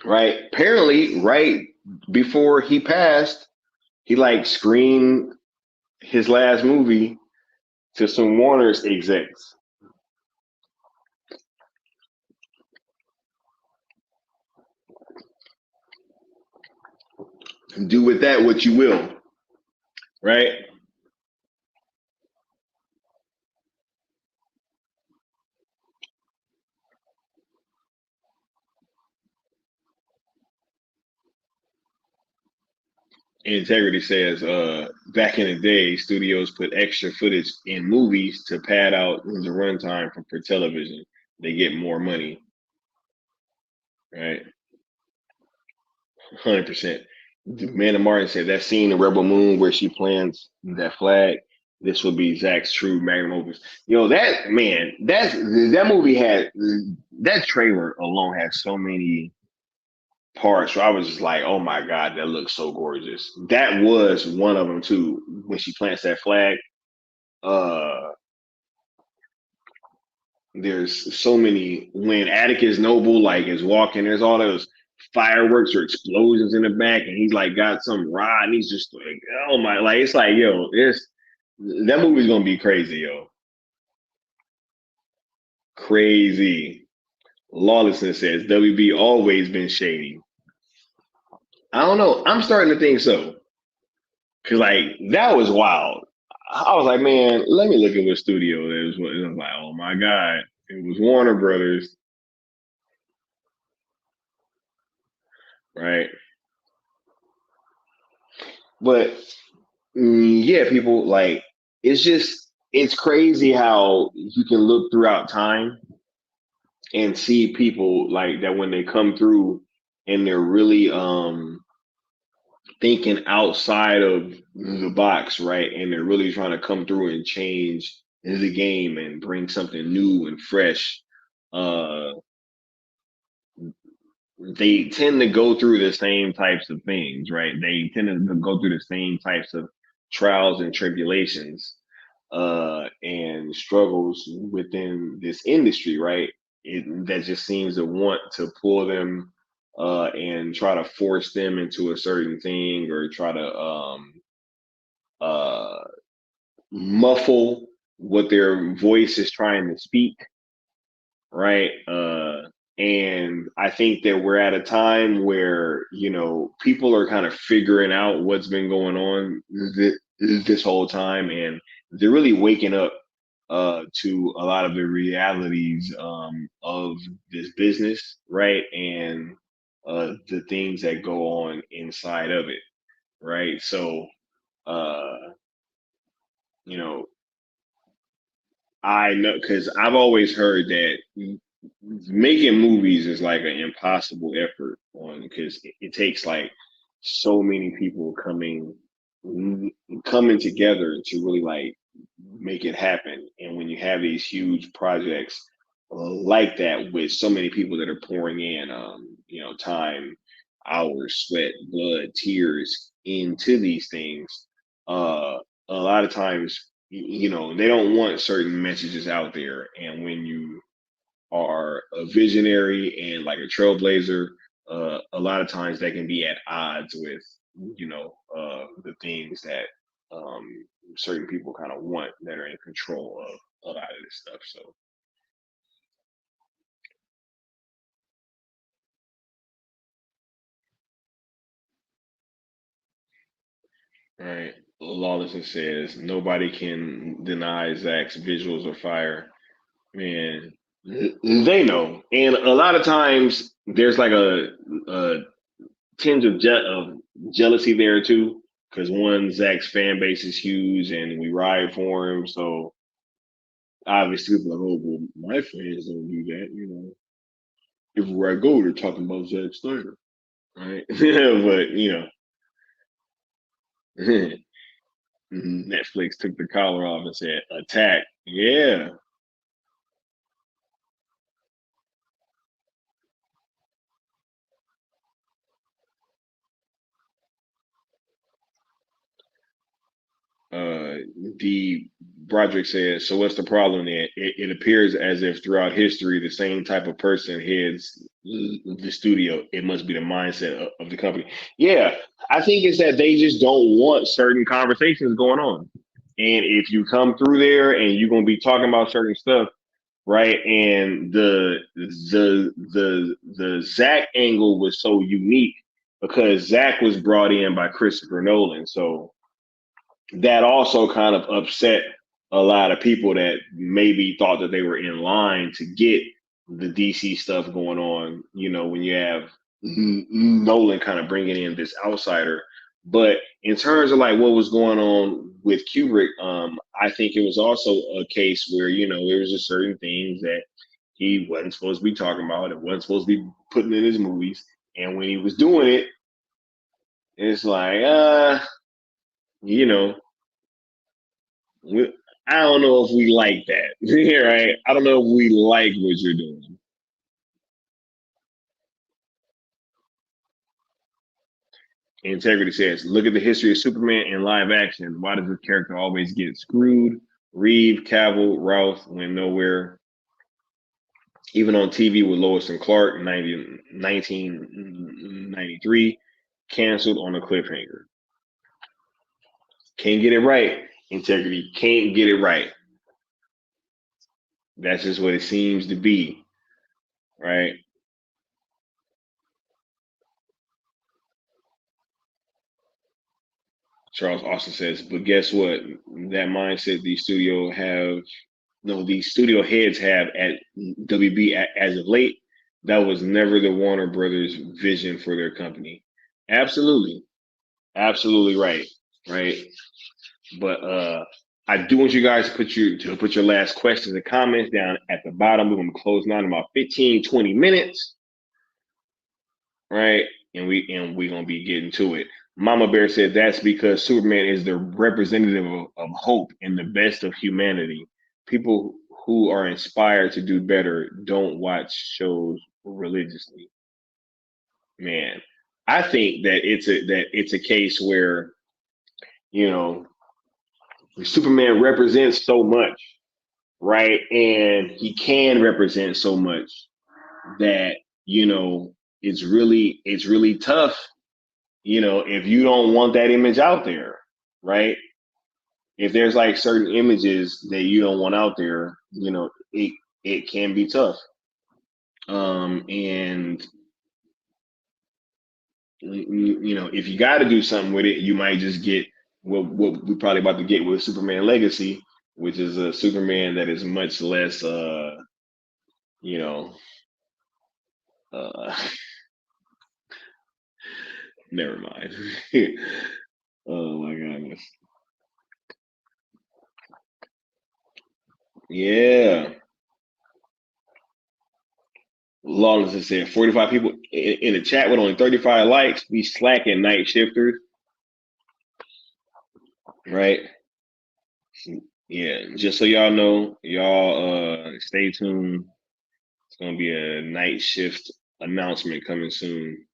Right? Apparently, right before he passed, he like screened his last movie to some Warner's execs. Do with that what you will, right? Integrity says, back in the day, studios put extra footage in movies to pad out the runtime for television. They get more money, right? 100%. Amanda Martin said that scene in Rebel Moon where she plants that flag. This will be Zach's true magnum opus. That man, that movie had that trailer alone had so many parts where I was just like, oh my god, that looks so gorgeous. That was one of them too. When she plants that flag, uh, there's so many. When Atticus Noble like is walking, there's all those fireworks or explosions in the back, and he's like got some rod, and he's just like, oh my, like it's like yo, it's that movie's gonna be crazy, yo, crazy. Lawlessness says WB always been shady. I don't know. I'm starting to think so. Cause like that was wild. I was like, man, let me look at what studio it was. It was like, oh my god, it was Warner Brothers, right? But yeah, people like it's crazy how you can look throughout time and see people like that when they come through and they're really thinking outside of the box, right? And they're really trying to come through and change the game and bring something new and fresh. Uh, they tend to go through the same types of things, right? They tend to go through the same types of trials and tribulations and struggles within this industry, right? That just seems to want to pull them and try to force them into a certain thing or try to uh, muffle what their voice is trying to speak, right? And I think that we're at a time where people are kind of figuring out what's been going on this whole time, and they're really waking up to a lot of the realities of this business, right? And the things that go on inside of it, right? So, uh, you know, I know because I've always heard that making movies is like an impossible effort on because it takes like so many people coming together to really like make it happen. And when you have these huge projects like that with so many people that are pouring in, time, hours, sweat, blood, tears into these things, a lot of times, they don't want certain messages out there. And when you are a visionary and like a trailblazer, a lot of times they can be at odds with, the things that um, certain people kind of want that are in control of a lot of this stuff. So, right. Lawlessness says nobody can deny Zach's visuals are fire. Man, they know, and a lot of times there's like a tinge of jealousy there too, because one Zach's fan base is huge, and we ride for him. So obviously, people are like, oh, well, my fans don't do that. Everywhere I go, they're talking about Zack Snyder, right? But Netflix took the collar off and said, "Attack." Yeah, uh, the Broderick says, so what's the problem there? It appears as if throughout history, the same type of person heads the studio. It must be the mindset of the company. Yeah, I think it's that they just don't want certain conversations going on. And if you come through there and you're going to be talking about certain stuff, right? And the Zack angle was so unique because Zack was brought in by Christopher Nolan. So that also kind of upset a lot of people that maybe thought that they were in line to get the DC stuff going on, when you have Nolan kind of bringing in this outsider. But in terms of like what was going on with Kubrick, I think it was also a case where, there was just certain things that he wasn't supposed to be talking about, it wasn't supposed to be putting in his movies. And when he was doing it, it's like, you know, I don't know if we like that, right? I don't know if we like what you're doing. Integrity says, look at the history of Superman in live action. Why does this character always get screwed? Reeve, Cavill, Routh went nowhere. Even on TV with Lois and Clark, 1993, canceled on a cliffhanger. Can't get it right. Integrity can't get it right. That's just what it seems to be, right? Charles Austin says, but guess what? That mindset these studio heads have at WB as of late, that was never the Warner Brothers vision for their company. Absolutely. Absolutely right. Right. But I do want you guys to put your last questions and comments down at the bottom. We're gonna close now in about 15, 20 minutes. Right. And we're gonna be getting to it. Mama Bear said that's because Superman is the representative of hope and the best of humanity. People who are inspired to do better don't watch shows religiously. Man, I think that it's a case where, you know, Superman represents so much, right? And he can represent so much that, it's really tough, if you don't want that image out there, right? If there's like certain images that you don't want out there, it can be tough. And if you got to do something with it, you might just get what we're probably about to get with Superman Legacy, which is a Superman that is much less, you know, uh, never mind. Oh my goodness. Yeah. Lawless has said 45 people in the chat with only 35 likes. We slacking night shifters, right? Yeah, just so y'all know, y'all stay tuned. It's gonna be a night shift announcement coming soon.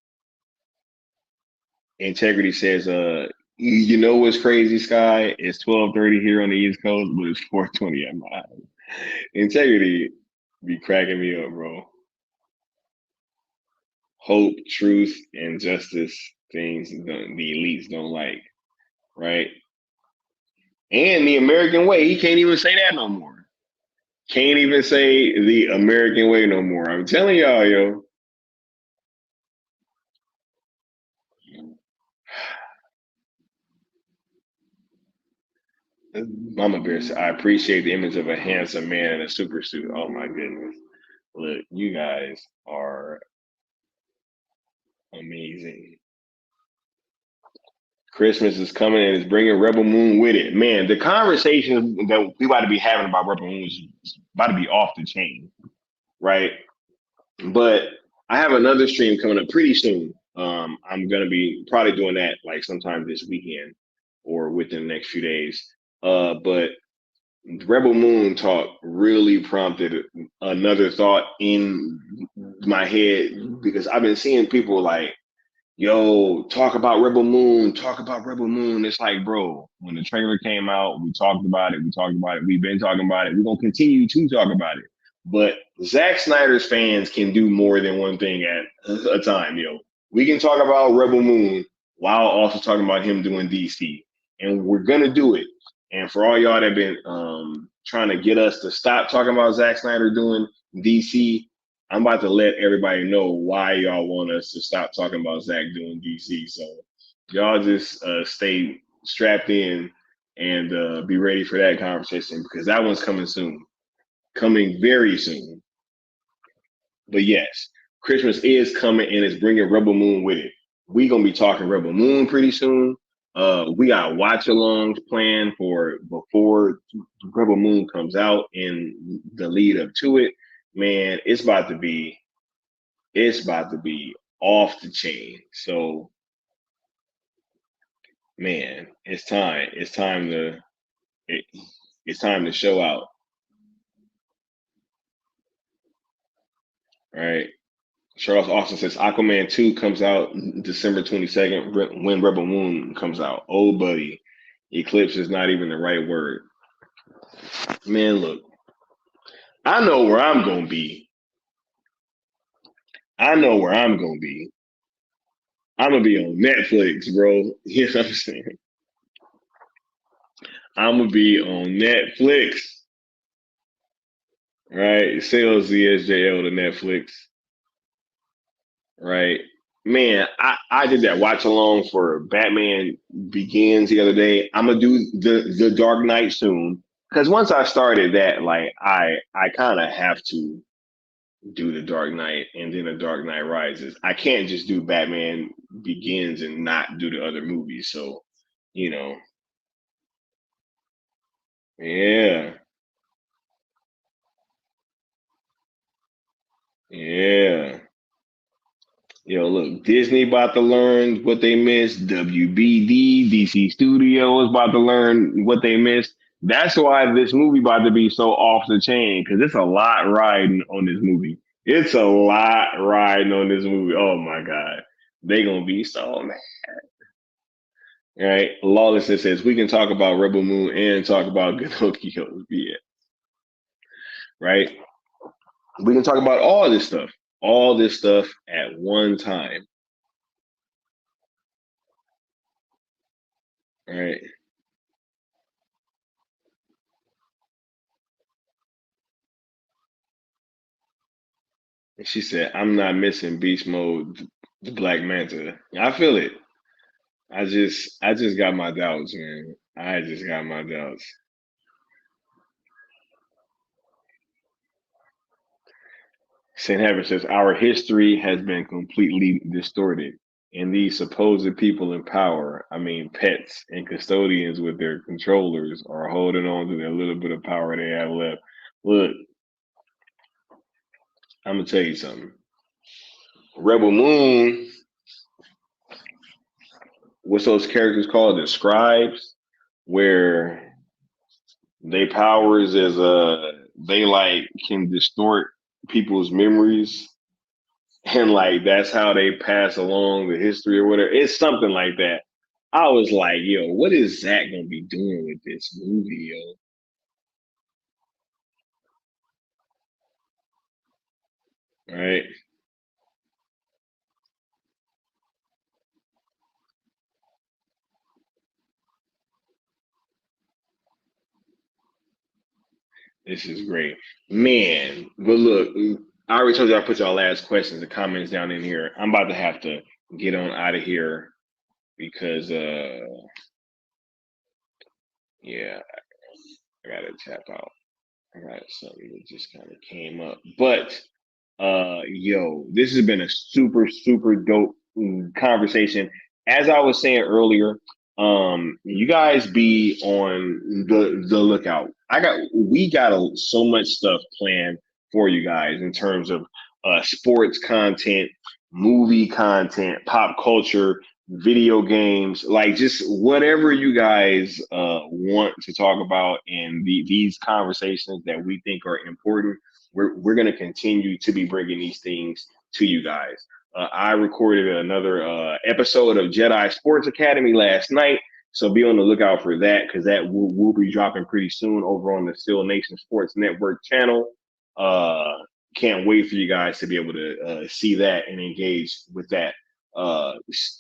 Integrity says, you know what's crazy, Sky? It's 12:30 here on the East Coast, but it's 4:20 at my house. Integrity be cracking me up, bro. Hope, truth, and justice things the elites don't like, right? And the American way, he can't even say that no more. Can't even say the American way no more. I'm telling y'all, yo. Mama Bear said, I appreciate the image of a handsome man in a super suit. Oh my goodness. Look, you guys are amazing. Christmas is coming and it's bringing Rebel Moon with it. Man, the conversation that we about to be having about Rebel Moon is about to be off the chain, right? But I have another stream coming up pretty soon. I'm gonna be probably doing that like sometime this weekend or within the next few days. But Rebel Moon talk really prompted another thought in my head because I've been seeing people like, yo, talk about Rebel Moon, talk about Rebel Moon. It's like, bro, when the trailer came out, we talked about it, we've been talking about it, we're gonna continue to talk about it. But Zack Snyder's fans can do more than one thing at a time, yo. We can talk about Rebel Moon while also talking about him doing DC. And we're gonna do it. And for all y'all that have been trying to get us to stop talking about Zack Snyder doing DC, I'm about to let everybody know why y'all want us to stop talking about Zach doing DC. So y'all just stay strapped in and be ready for that conversation because that one's coming soon, coming very soon. But yes, Christmas is coming and it's bringing Rebel Moon with it. We gonna be talking Rebel Moon pretty soon. We got watch alongs planned for before Rebel Moon comes out and the lead up to it. Man, it's about to be off the chain. So, man, it's time. It, it's time to show out. Right. Charles Austin says Aquaman 2 comes out December 22nd when Rebel Moon comes out. Oh, buddy. Eclipse is not even the right word. Man, look, I know where I'm going to be. I know where I'm going to be. I'm going to be on Netflix, bro. You know what I'm saying? I'm going to be on Netflix. Right? Sales ZSJL to Netflix. Right? Man, I did that watch along for Batman Begins the other day. I'm gonna do the Dark Knight soon. Because once I started that, like I kind of have to do the Dark Knight and then the Dark Knight Rises. I can't just do Batman Begins and not do the other movies. So, you know, yeah, yeah. Yo, look, Disney about to learn what they missed. WBD, DC Studios about to learn what they missed. That's why this movie about to be so off the chain because it's a lot riding on this movie. It's a lot riding on this movie. Oh my god, they gonna be so mad. All right, Lawlessness says we can talk about Rebel Moon and talk about Pinocchio. Yeah, right. We can talk about all this stuff at one time. All right. And she said, I'm not missing beast mode, the Black Manta. I feel it. I just got my doubts, man. I just got my doubts. St. Heaven says, our history has been completely distorted. And these supposed people in power, I mean, pets and custodians with their controllers are holding on to their little bit of power they have left. Look, I'm going to tell you something. Rebel Moon, what's those characters called? The scribes, where they powers is they like can distort people's memories and like that's how they pass along the history or whatever. It's something like that. I was like, yo, what is Zach gonna be doing with this movie, yo? Right? This is great. Man, but look, I already told you I put y'all last questions and comments down in here. I'm about to have to get on out of here because yeah, I gotta tap out. I got something that just kind of came up. But yo, this has been a super dope conversation. As I was saying earlier, you guys be on the lookout. We got so much stuff planned for you guys in terms of sports content, movie content, pop culture, video games, like just whatever you guys want to talk about in these conversations that we think are important. We're going to continue to be bringing these things to you guys. I recorded another episode of Jedi Sports Academy last night. So be on the lookout for that because that will be dropping pretty soon over on the Still Nation Sports Network channel. Can't wait for you guys to be able to see that and engage with that. A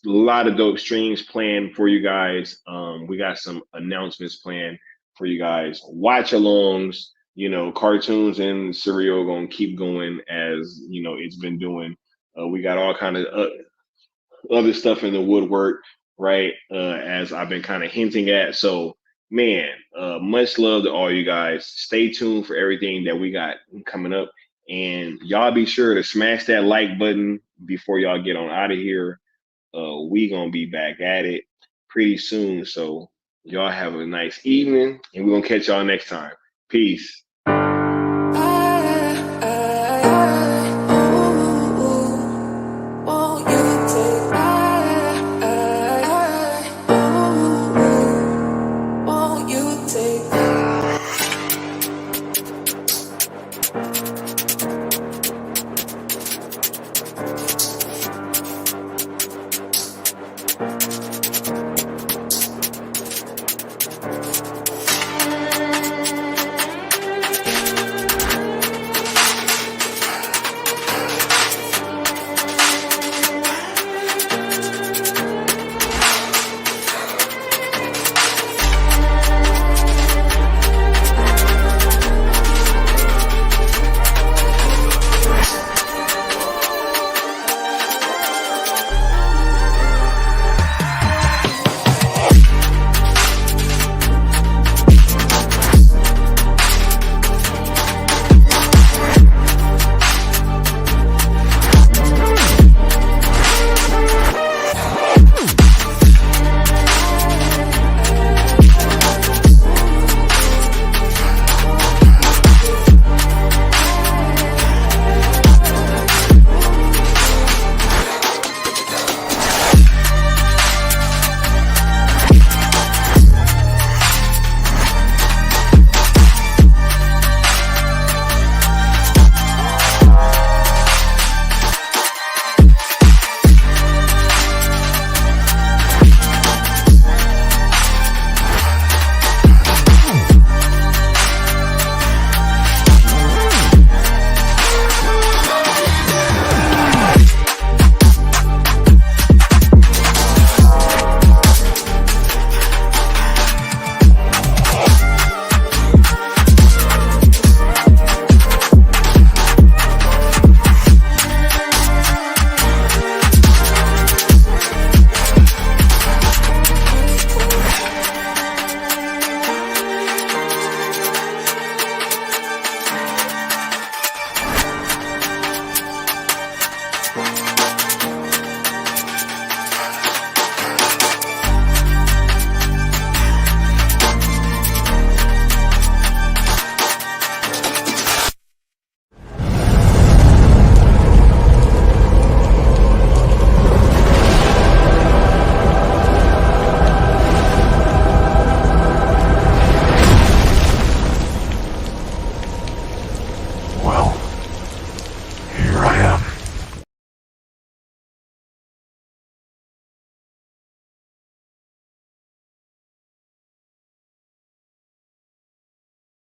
lot of dope streams planned for you guys. We got some announcements planned for you guys. Watch alongs, cartoons and cereal gonna keep going as it's been doing. We got all kind of other stuff in the woodwork, right? As I've been kind of hinting at. So, man, much love to all you guys. Stay tuned for everything that we got coming up. And y'all be sure to smash that like button before y'all get on out of here. We gonna be back at it pretty soon. So y'all have a nice evening, and we're gonna catch y'all next time. Peace.